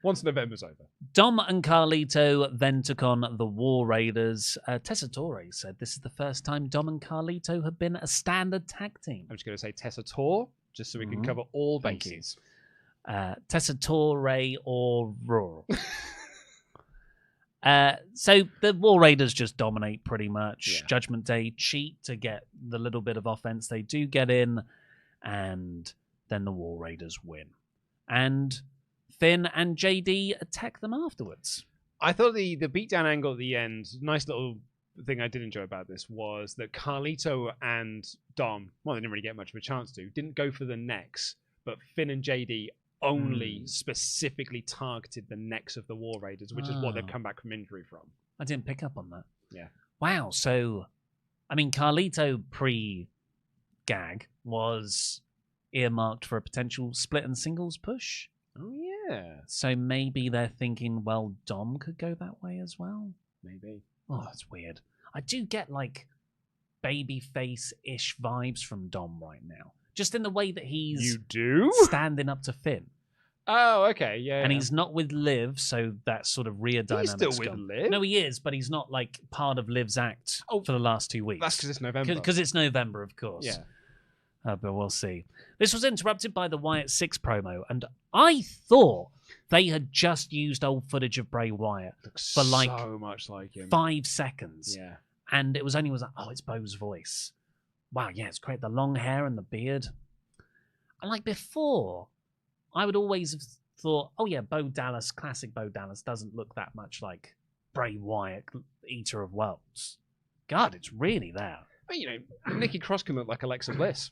Once November's over. Dom and Carlito then took on the War Raiders. Tessa Torre said this is the first time Dom and Carlito have been a standard tag team. I'm just going to say Tessa Tor, just so we can cover all Thank you. bases. Tessa Torre or Raw. So the War Raiders just dominate pretty much. Yeah. Judgment Day cheat to get the little bit of offense they do get in, and then the War Raiders win. And Finn and JD attack them afterwards. I thought the beatdown angle at the end, nice little thing I did enjoy about this was that Carlito and Dom, well, they didn't really get much of a chance to, didn't go for the necks, but Finn and JD only specifically targeted the necks of the War Raiders, which is what they've come back from injury from. I didn't pick up on that. Yeah. Wow. So, I mean, Carlito pre-gag was earmarked for a potential split and singles push. Oh, yeah. So maybe they're thinking, well, Dom could go that way as well. Maybe. Oh, that's weird. I do get like babyface-ish vibes from Dom right now. Just in the way that he's You do? standing up to Finn. Oh, okay. Yeah. And he's not with Liv, so that sort of Rhea dynamic's still with gone. Liv? No, he is, but he's not like part of Liv's act for the last 2 weeks. That's because it's November. Because it's November, of course. Yeah. But we'll see. This was interrupted by the Wyatt Sicks promo, and I thought they had just used old footage of Bray Wyatt for like so much like him. 5 seconds. Yeah. And it was like, oh, it's Bo's voice. Wow, yeah, it's great. The long hair and the beard. And like before, I would always have thought, oh yeah, Bo Dallas, classic Bo Dallas, doesn't look that much like Bray Wyatt, Eater of Worlds. God, it's really there. But, Nikki Cross can look like Alexa Bliss.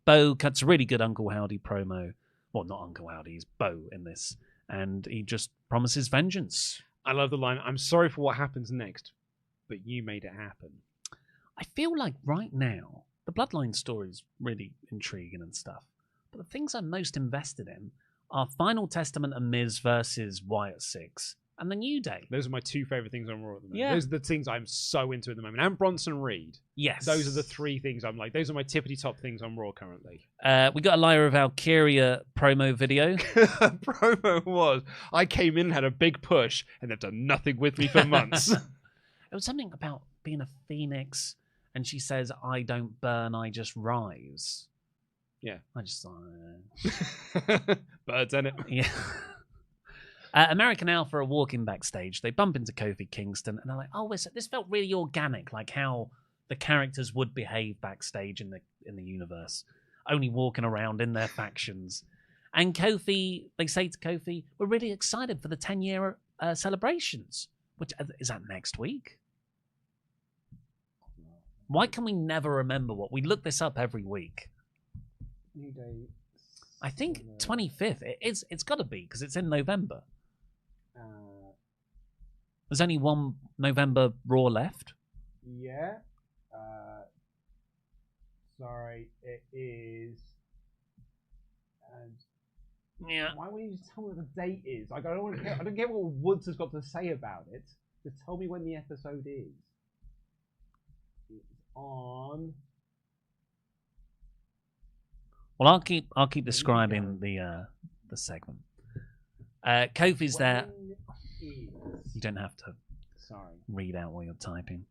Bo cuts a really good Uncle Howdy promo. Well, not Uncle Howdy, he's Bo in this. And he just promises vengeance. I love the line, "I'm sorry for what happens next, but you made it happen." I feel like right now, the Bloodline story is really intriguing and stuff. But the things I'm most invested in are Final Testament and Miz versus Wyatt Sicks and the New Day. Those are my 2 favorite things on Raw at the moment. Yeah. Those are the things I'm so into at the moment. And Bronson Reed. Yes. Those are the 3 things I'm like. Those are my tippity top things on Raw currently. We got a Lyra Valkyria promo video. Promo was, I came in and had a big push, and they've done nothing with me for months. It was something about being a phoenix, and she says, I don't burn, I just rise. Yeah. I just Birds, innit? Yeah. American Alpha are walking backstage. They bump into Kofi Kingston, and they're like, "Oh, this felt really organic, like how the characters would behave backstage in the universe, only walking around in their factions." And Kofi, they say to Kofi, "We're really excited for the 10-year celebrations." Which is that next week? Why can we never remember what we look this up every week? New Day. I think 25th. It's got to be because it's in November. There's only one November Raw left. Yeah. Sorry, it is. Yeah. Why won't you just tell me what the date is? Like, I don't get what Woods has got to say about it. Just tell me when the episode is. It's on. Well, I'll keep describing the segment. Kofi's there. You don't have to read out while you're typing.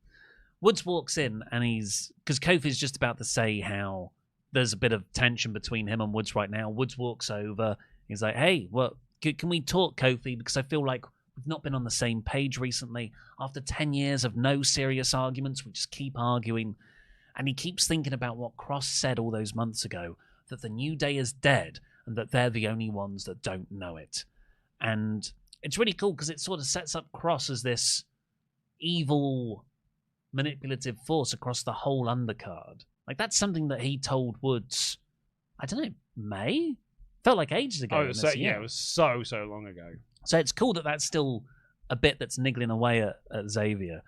Woods walks in and because Kofi's just about to say how there's a bit of tension between him and Woods right now. Woods walks over. He's like, "Hey, what? Can we talk, Kofi? Because I feel like we've not been on the same page recently. After 10 years of no serious arguments, we just keep arguing." And he keeps thinking about what Kross said all those months ago, that the New Day is dead and that they're the only ones that don't know it. And it's really cool because it sort of sets up Kross as this evil manipulative force across the whole undercard. Like, that's something that he told Woods, I don't know, May? Felt like ages ago. Oh, it was so long ago. So it's cool that that's still a bit that's niggling away at Xavier.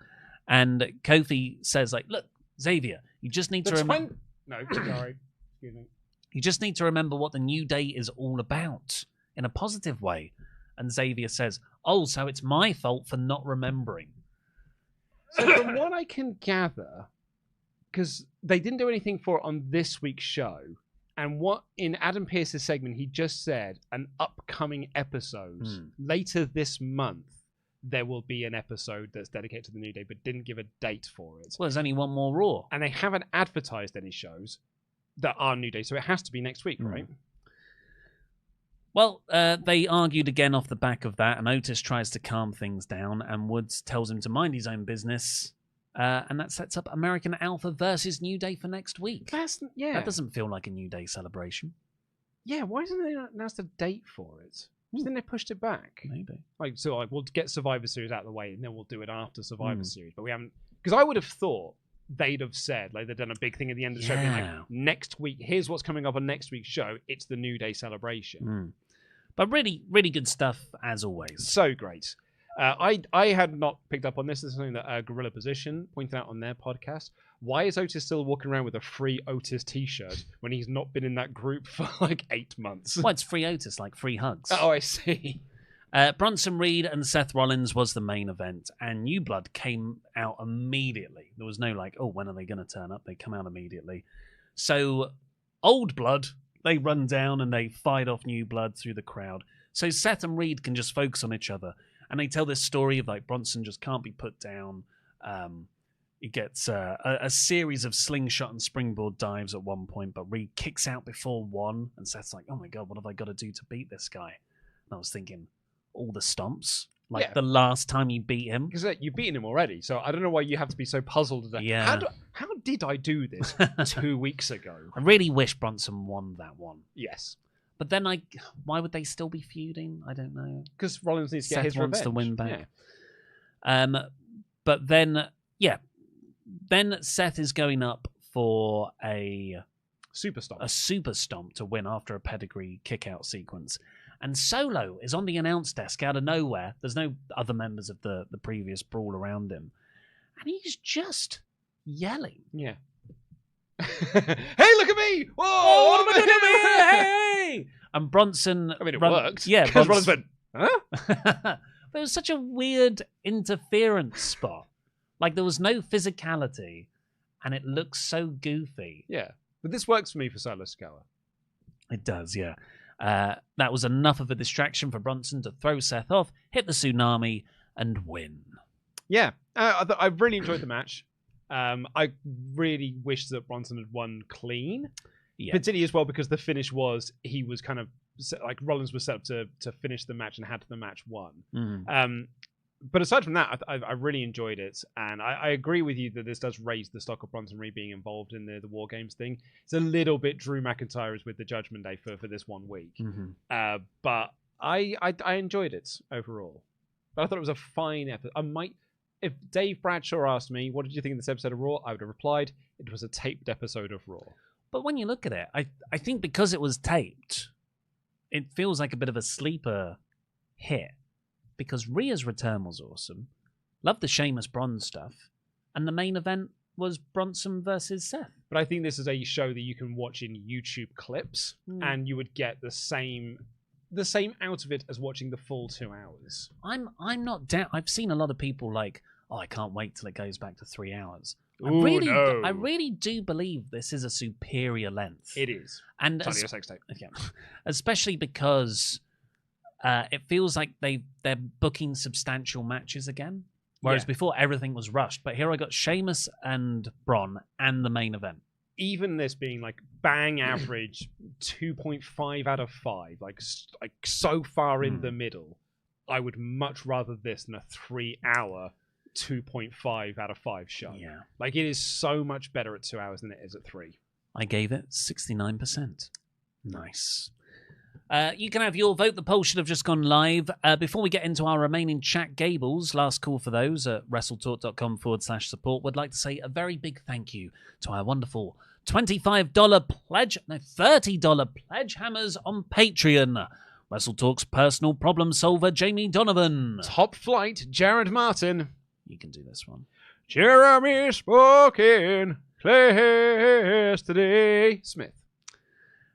And Kofi says, like, look, Xavier, you just need to remember... No, sorry. Excuse me. You just need to remember what the New Day is all about in a positive way. And Xavier says, oh, so it's my fault for not remembering. So from what I can gather, because they didn't do anything for it on this week's show, and what in Adam Pearce's segment, he just said an upcoming episode later this month, there will be an episode that's dedicated to the New Day, but didn't give a date for it. Well, there's only one more Raw. And they haven't advertised any shows that are New Day, so it has to be next week, right? Well, they argued again off the back of that, and Otis tries to calm things down, and Woods tells him to mind his own business, and that sets up American Alpha versus New Day for next week. That doesn't feel like a New Day celebration. Yeah, why isn't they announced a date for it? Do you think they pushed it back? Maybe. We'll get Survivor Series out of the way, and then we'll do it after Survivor Series. But we haven't, because I would have thought they'd have said, like, they've done a big thing at the end of the show, being like, next week, here's what's coming up on next week's show. It's the New Day celebration. But really, really good stuff as always. So great. I had not picked up on this. This is something that Gorilla Position pointed out on their podcast. Why is Otis still walking around with a free Otis t-shirt when he's not been in that group for like 8 months? Well, it's free Otis, like free hugs. Oh, I see. Bronson Reed and Seth Rollins was the main event, and New Blood came out immediately. There was no like, oh, when are they going to turn up? They come out immediately. So Old Blood, they run down and they fight off New Blood through the crowd. So Seth and Reed can just focus on each other. And they tell this story of like Bronson just can't be put down. He gets a series of slingshot and springboard dives at one point, but Reed kicks out before one. And Seth's like, oh my God, what have I got to do to beat this guy? And I was thinking, all the stomps? Like the last time you beat him? Because you've beaten him already, so I don't know why you have to be so puzzled. Yeah. How did I do this 2 weeks ago? I really wish Bronson won that one. Yes. But then, why would they still be feuding? I don't know. Because Rollins needs to get his wants revenge. to win back. Yeah. But then, then Seth is going up for a super stomp. A super stomp to win after a pedigree kick-out sequence. And Solo is on the announce desk out of nowhere. There's no other members of the previous brawl around him. And he's just yelling. Yeah. Hey, look at me! Whoa! Oh, what am I doing here? Hey! And Bronson... I mean, it worked. Yeah. Because Rollins went, huh? But it was such a weird interference spot. Like, there was no physicality, and it looks so goofy. Yeah. But this works for me for Solo Sikoa. It does, yeah. That was enough of a distraction for Bronson to throw Seth off, hit the tsunami, and win. Yeah. I really enjoyed the match. I really wish that Bronson had won clean. Yeah. Particularly as well because the finish was, he was kind of, like Rollins was set up to finish the match and had the match won. Mm-hmm. But aside from that, I really enjoyed it. And I agree with you that this does raise the stock of Bronson Reed being involved in the War Games thing. It's a little bit Drew McIntyre's with the Judgment Day for this 1 week. Mm-hmm. But I enjoyed it overall. But I thought it was a fine episode. If Dave Bradshaw asked me, what did you think of this episode of Raw? I would have replied, it was a taped episode of Raw. But when you look at it, I think because it was taped, it feels like a bit of a sleeper hit. Because Rhea's return was awesome. Loved the Sheamus Bron stuff. And the main event was Bronson versus Seth. But I think this is a show that you can watch in YouTube clips, and you would get the same out of it as watching the full 2 hours. I'm not down. I've seen a lot of people like, oh, I can't wait till it goes back to 3 hours. Ooh, I really do believe this is a superior length. It is. And sex tape. Yeah, especially because it feels like they're booking substantial matches again. Whereas before everything was rushed. But here I got Sheamus and Bron and the main event. Even this being like bang average 2.5 out of 5, like so far in the middle, I would much rather this than a 3-hour 2.5 out of 5 show. Yeah. Like it is so much better at 2 hours than it is at 3. I gave it 69%. Nice. You can have your vote. The poll should have just gone live. Before we get into our remaining chat gables, last call for those at WrestleTalk.com/support. Would like to say a very big thank you to our wonderful $25 pledge, no, $30 Pledgehammers on Patreon. WrestleTalk's personal problem solver, Jamie Donovan. Top Flight, Jared Martin. You can do this one. Jeremy Spoken, Clay today. Smith.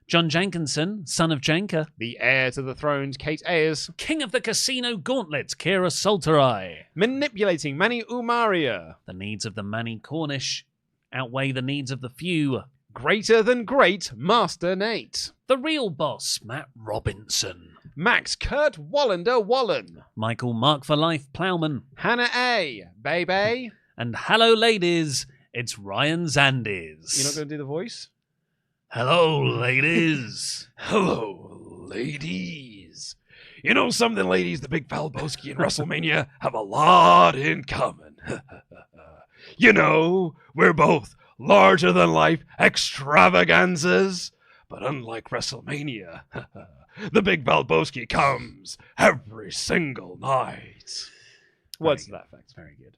John Jenkinson, son of Jenker. The heir to the thrones, Kate Ayers. King of the Casino Gauntlet, Kira Salterai. Manipulating Manny Umaria. The needs of the Manny Cornish outweigh the needs of the few. Greater than great, Master Nate. The real boss, Matt Robinson. Max Kurt Wallander Wallen. Michael Mark for Life Plowman. Hannah A. Baby. And hello, ladies, it's Ryan Zandes. You're not going to do the voice? Hello, ladies. Hello, ladies. You know something, ladies? The Big Falbowski and WrestleMania have a lot in common. You know, we're both larger-than-life extravaganzas. But unlike WrestleMania, the Big Falbowski comes every single night. What's that fact? Very good.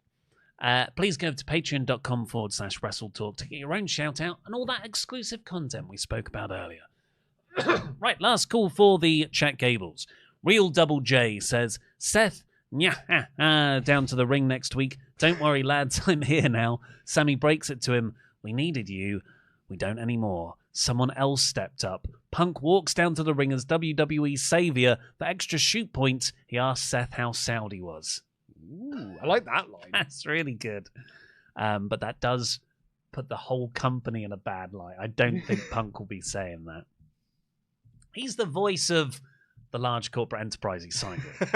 Please go to patreon.com/WrestleTalk to get your own shout out and all that exclusive content we spoke about earlier. Right, last call for the chat gables. Real Double J says, Seth, down to the ring next week. Don't worry, lads, I'm here now. Sammy breaks it to him. We needed you. We don't anymore. Someone else stepped up. Punk walks down to the ring as WWE savior. For extra shoot points, he asked Seth how Saudi was. Ooh, I like that line. That's really good. But that does put the whole company in a bad light. I don't think Punk will be saying that. He's the voice of the large corporate enterprise he signed with.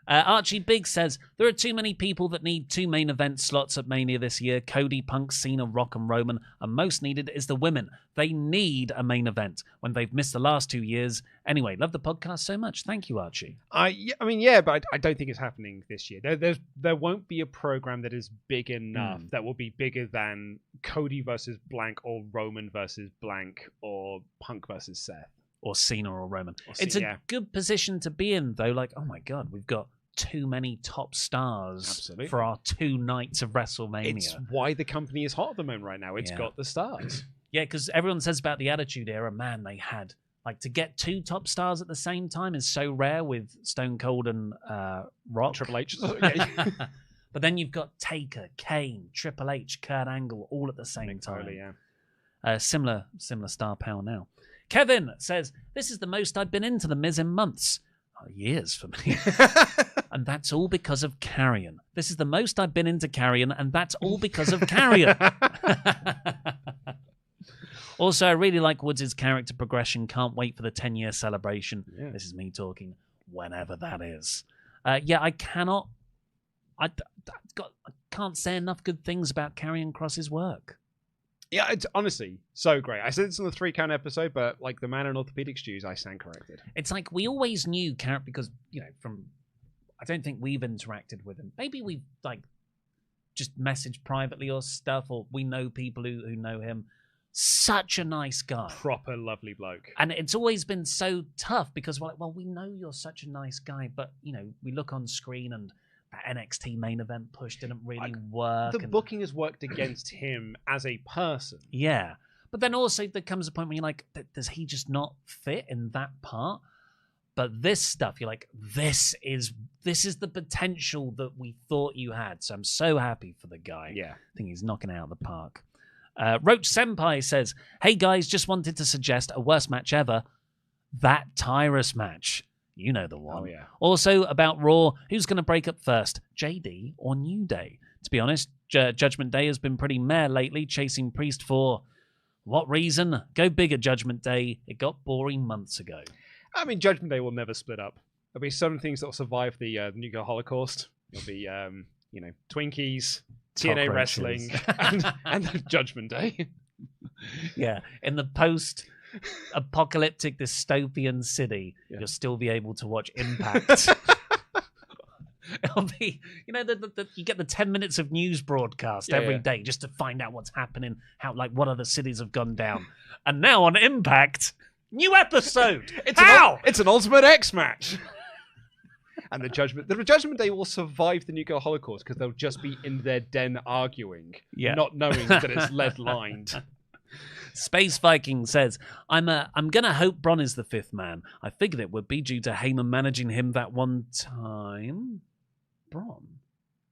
Archie Biggs says, there are too many people that need 2 main event slots at Mania this year. Cody, Punk, Cena, Rock and Roman. And most needed is the women. They need a main event when they've missed the last 2 years. Anyway, love the podcast so much. Thank you, Archie. But I don't think it's happening this year. There won't be a program that is big enough that will be bigger than Cody versus blank or Roman versus blank or Punk versus Seth. Or Cena or Roman. It's a good position to be in, though. Like, oh my God, we've got too many top stars for our 2 nights of WrestleMania. It's why the company is hot at the moment right now. It's got the stars. Yeah, because everyone says about the Attitude Era, man, they had, like, to get 2 top stars at the same time is so rare with Stone Cold and Rock. Triple H. But then you've got Taker, Kane, Triple H, Kurt Angle, all at the same time. Totally, similar star power now. Kevin says, this is the most I've been into the Miz in months. Years for me. And that's all because of Karrion. This is the most I've been into Karrion, and that's all because of Karrion. Also, I really like Woods' character progression. Can't wait for the 10-year celebration. Yeah. This is me talking whenever that is. I can't say enough good things about Karrion Kross's work. Yeah, it's honestly so great. I said this on the 3 count episode, but like the man in orthopedic shoes, I stand corrected. It's like we always knew Karrion because, I don't think we've interacted with him. Maybe we've just messaged privately or stuff, or we know people who know him. Such a nice guy. Proper lovely bloke. And it's always been so tough because we're like, well, we know you're such a nice guy, but, we look on screen and that NXT main event push didn't really work. The booking has worked against him as a person. Yeah. But then also there comes a point where you're like, does he just not fit in that part? But this stuff, you're like, this is the potential that we thought you had. So I'm so happy for the guy. Yeah. I think he's knocking it out of the park. Roach Senpai says, hey guys, just wanted to suggest a worst match ever. That Tyrus match. You know the one. Oh, yeah. Also, about Raw, who's going to break up first, JD or New Day? To be honest, Judgment Day has been pretty meh lately, chasing Priest for what reason? Go bigger, Judgment Day. It got boring months ago. I mean, Judgment Day will never split up. There'll be some things that will survive the nuclear holocaust. There'll be, Twinkies, TNA wrestling, and Judgment Day. Yeah, in the post-apocalyptic dystopian city, you'll still be able to watch Impact. It'll be, you get the 10 minutes of news broadcast every day just to find out what's happening, what other cities have gone down. And now on Impact, New episode. How? It's an Ultimate X match. And the Judgment Day will survive the nuclear holocaust because they'll just be in their den arguing, not knowing that it's lead lined. Space Viking says, I'm gonna hope Bron is the fifth man. I figured it would be due to Heyman managing him that one time. Bron?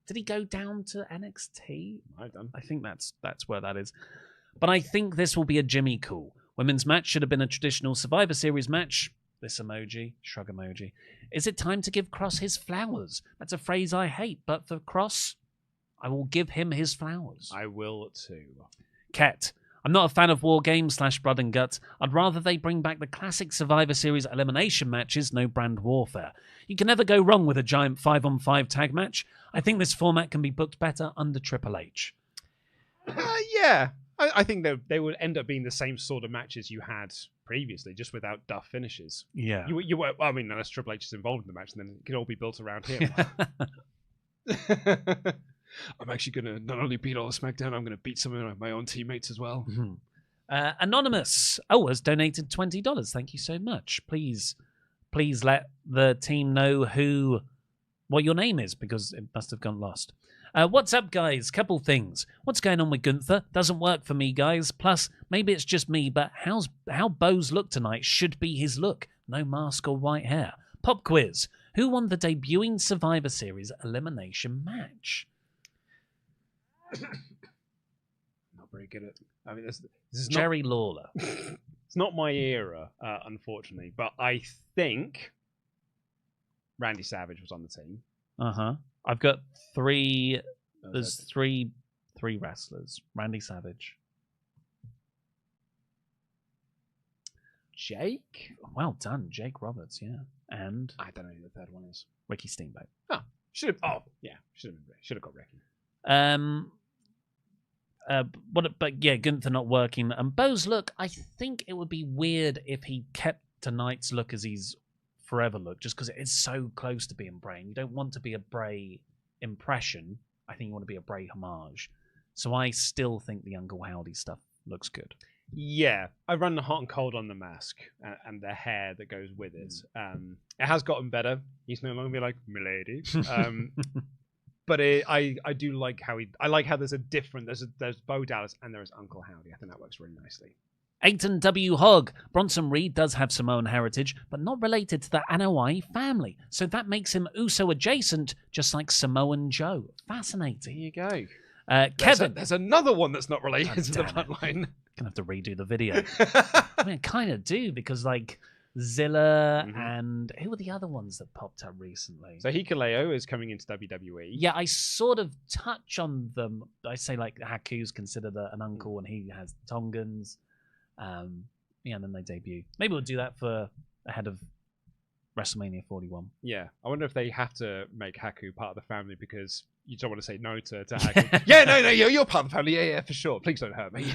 Did he go down to NXT? I think that's where that is. But I think this will be a Jimmy Cool. Women's match should have been a traditional Survivor Series match. This emoji, shrug emoji. Is it time to give Kross his flowers? That's a phrase I hate, but for Kross, I will give him his flowers. I will too. Ket. I'm not a fan of War Games / Blood and Guts. I'd rather they bring back the classic Survivor Series elimination matches, no brand warfare. You can never go wrong with a giant 5-on-5 tag match. I think this format can be booked better under Triple H. Yeah. I think they would end up being the same sort of matches you had previously, just without duff finishes. Yeah. You were, I mean, unless Triple H is involved in the match, then it can all be built around him. I'm actually going to not only beat all of SmackDown, I'm going to beat some of my own teammates as well. Mm-hmm. Anonymous has donated $20. Thank you so much. Please let the team know what your name is, because it must have gone lost. What's up, guys? Couple things. What's going on with Gunther? Doesn't work for me, guys. Plus, maybe it's just me, but how Bo's look tonight should be his look. No mask or white hair. Pop quiz. Who won the debuting Survivor Series elimination match? Not very good at. I mean, this is Jerry Lawler. It's not my era, unfortunately, but I think Randy Savage was on the team. I've got three. There's three wrestlers. Randy Savage. Jake? Well done, Jake Roberts. Yeah, and I don't know who the third one is. Ricky Steamboat. Should have got Ricky. But yeah, Gunther not working. And Bo's look, I think it would be weird if he kept tonight's look as he's forever look, just because it is so close to being Bray. You don't want to be a Bray impression. I think you want to be a Bray homage. So I still think the Uncle Howdy stuff looks good. Yeah, I run the hot and cold on the mask and the hair that goes with it. It has gotten better. He's no longer be like, milady. But I do like how I like how there's Bo Dallas and there's Uncle Howdy. I think that works really nicely. Aiton W. Hogg. Bronson Reed does have Samoan heritage, but not related to the Anoa'i family. So that makes him Uso adjacent, just like Samoan Joe. Fascinating. There you go. Kevin. There's another one that's not related to the Bloodline. Gonna have to redo the video. I mean, I kind of do, because like Zilla and who were the other ones that popped up recently? So Hikuleo is coming into WWE. Yeah, I sort of touch on them. I say like Haku's considered an uncle, and he has Tongans. And then they debut. Maybe we'll do that for ahead of WrestleMania 41. Yeah, I wonder if they have to make Haku part of the family because you don't want to say no to Haku. Yeah, no, you're part of the family. Yeah, for sure. Please don't hurt me.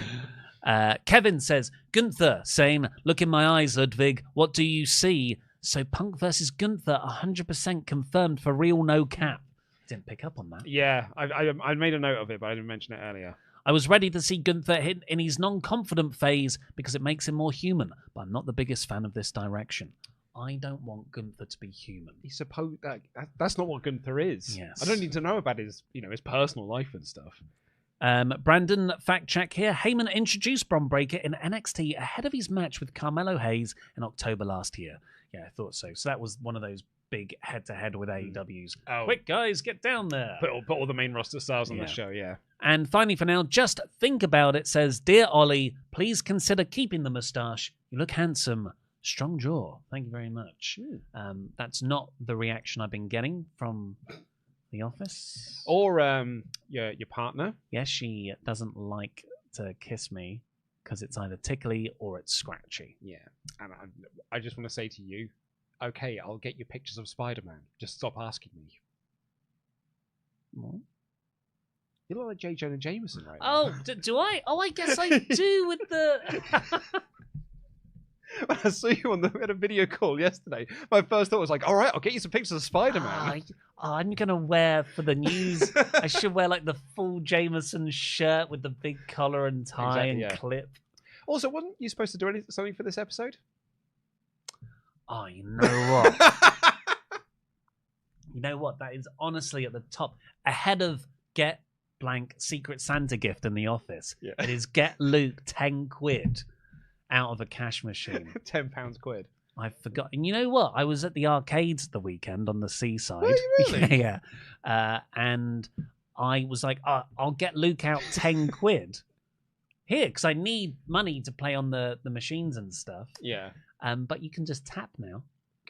Kevin says, Gunther saying, look in my eyes, Ludwig. What do you see? So Punk versus Gunther 100% confirmed for real, no cap. Didn't pick up on that. Yeah, I made a note of it, but I didn't mention it earlier. I was ready to see Gunther hit in his non-confident phase because it makes him more human, but I'm not the biggest fan of this direction. I don't want Gunther to be human. He's supposed that's not what Gunther is. Yes. I don't need to know about his personal life and stuff. Brandon, fact check here. Heyman introduced Bron Breakker in NXT ahead of his match with Carmelo Hayes in October last year. Yeah, I thought so. So that was one of those big head-to-head with AEWs. Oh. Quick, guys, get down there. Put all the main roster stars on the show, yeah. And finally, for now, just think about it. Says, Dear Ollie, please consider keeping the moustache. You look handsome. Strong jaw. Thank you very much. That's not the reaction I've been getting from the office. Or your partner. Yes, she doesn't like to kiss me because it's either tickly or it's scratchy. Yeah. And I just want to say to you, okay, I'll get you pictures of Spider-Man. Just stop asking me. What? You look like J. Jonah Jameson right now. Oh, do I? Oh, I guess I do with the... When I saw you we had a video call yesterday, my first thought was like, all right, I'll get you some pictures of Spider-Man. I'm going to wear for the news, I should wear like the full Jameson shirt with the big collar and tie and clip. Also, wasn't you supposed to do something for this episode? Oh, you know what? You know what? That is honestly at the top, ahead of get blank Secret Santa gift in the office. Yeah. It is get Luke 10 quid out of a cash machine. £10 quid. I forgot. And you know what? I was at the arcades the weekend on the seaside. Were you really? Yeah. And I was like, I'll get Luke out 10 quid here because I need money to play on the machines and stuff. Yeah. But you can just tap now.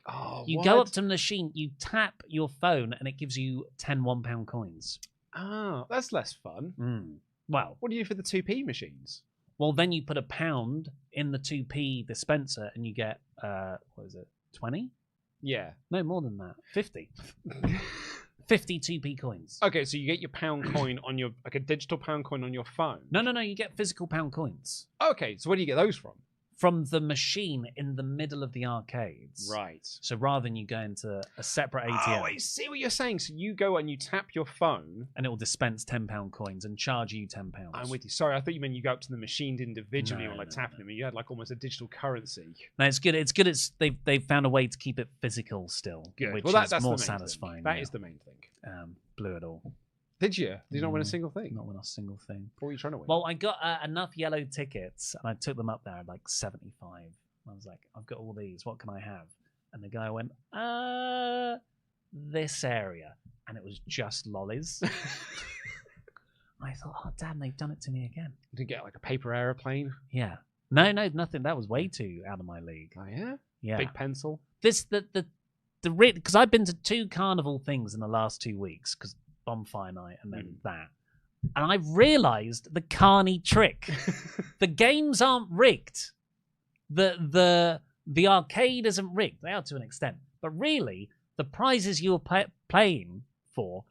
Oh, You go up to the machine, you tap your phone, and it gives you 10 £1 coins. Oh, that's less fun. Well, What do you do for the 2p machines? well, then you put £1 in the 2p dispenser, and you get 20? Yeah. No, more than that. 50. 50 2p coins. Okay, so you get your pound coin on your, like a digital pound coin on your phone. No, you get physical pound coins. Okay, so where do you get those from? From the machine in the middle of the arcades. Right. So rather than you go into a separate ATM. Oh, I see what you're saying. So you go and you tap your phone. And it will dispense £10 coins and charge you £10. I'm with you. Sorry, I thought you meant you go up to the machines individually No, and like no, tapping them. You had like almost a digital currency. No, it's good. It's good. They've found a way to keep it physical still, Good. which well, that's is the more main satisfying. Thing. That is the main thing. Blew it all. Did you? Did you not win a single thing? Not win a single thing. What were you trying to win? Well, I got enough yellow tickets, and I took them up there at like 75. I was like, I've got all these. What can I have? And the guy went, this area. And it was just lollies. I thought, oh, damn, they've done it to me again. You didn't get like a paper aeroplane? Yeah. No, nothing. That was way too out of my league. Oh, yeah? Yeah. Big pencil? Because I've been to 2 carnival things in the last 2 weeks, because bonfire night and then that. And I've realised the carny trick. The games aren't rigged. The arcade isn't rigged. They are to an extent. But really, the prizes you're playing for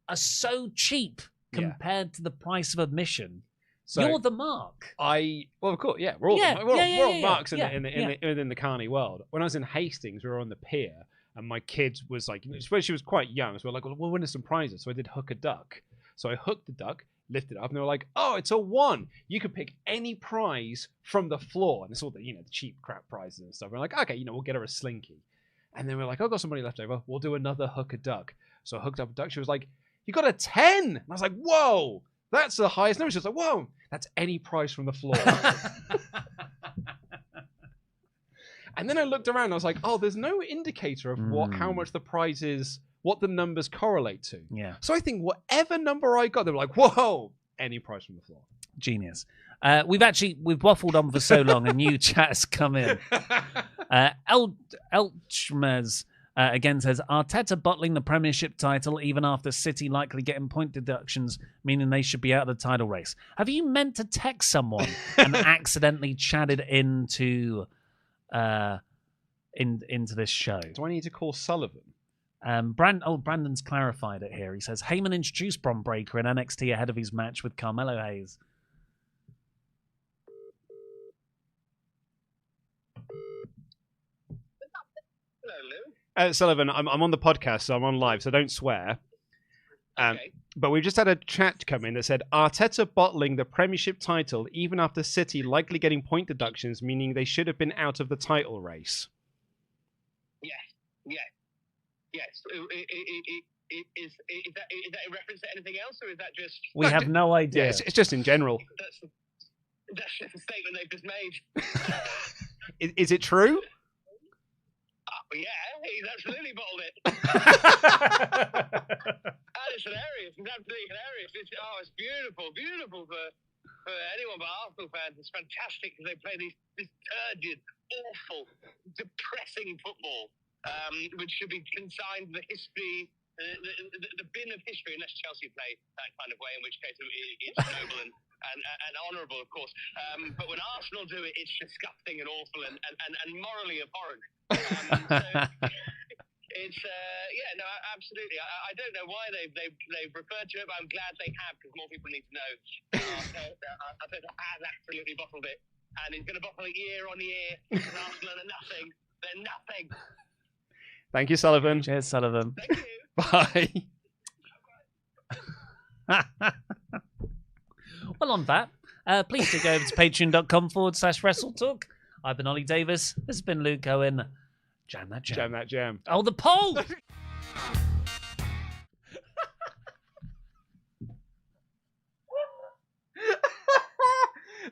are so cheap compared to the price of admission. So you're the mark. Well, of course, yeah. We're all marks in the carny world. When I was in Hastings, we were on the pier, and my kid was like, she was quite young, so we're like, well, we'll win some prizes. So I did hook a duck. So I hooked the duck, lifted it up, and they were like, oh, it's a 1. You can pick any prize from the floor. And it's all the, the cheap crap prizes and stuff. We're like, okay, we'll get her a slinky. And then we're like, I've got some money left over. We'll do another hook a duck. So I hooked up a duck. She was like, you got a 10. And I was like, whoa, that's the highest number. She was like, whoa, that's any prize from the floor. And then I looked around and I was like, oh, there's no indicator of how much the prize is, what the numbers correlate to. Yeah. So I think whatever number I got, they were like, whoa, any prize from the floor. Genius. We've waffled on for so long, a new chat has come in. Elchmez again says, Arteta bottling the Premiership title even after City likely getting point deductions, meaning they should be out of the title race. Have you meant to text someone and accidentally chatted into this show? Do I need to call Sullivan? Brandon's clarified it here. He says, Heyman introduced Bron Breakker in NXT ahead of his match with Carmelo Hayes. Hello, Lou. Sullivan, I'm on the podcast, so I'm on live, so don't swear. Okay. But we've just had a chat come in that said, Arteta bottling the Premiership title even after City likely getting point deductions, meaning they should have been out of the title race. Yes. Is that in reference to anything else, or is that just... We have no idea. Yeah, it's just in general. That's just a statement they've just made. Is it true? Yeah, he's absolutely bottled it. That is hilarious. It's absolutely hilarious. It's beautiful for anyone but Arsenal fans. It's fantastic because they play this turgid, awful, depressing football, which should be consigned to the history, the bin of history, unless Chelsea play that kind of way, in which case it's noble and honourable, of course. But when Arsenal do it, it's disgusting and awful and morally abhorrent. Absolutely. I don't know why they've referred to it, but I'm glad they have, because more people need to know. Arteta has absolutely bottled it, and he's going to bottle it year on year. And Arsenal are nothing. They're nothing. Thank you, Sullivan. Cheers, Sullivan. Thank you. Bye. Well, on that, please do go over to patreon.com/WrestleTalk. I've been Ollie Davis. This has been Luke Owen. Jam that jam. Jam that jam. Oh, the poll!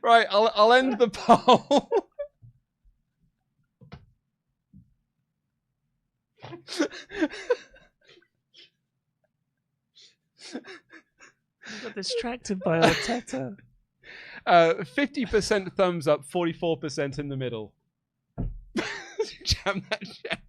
Right, I'll end the poll. I got distracted by Arteta. 50% thumbs up, 44% in the middle. Jam that jam.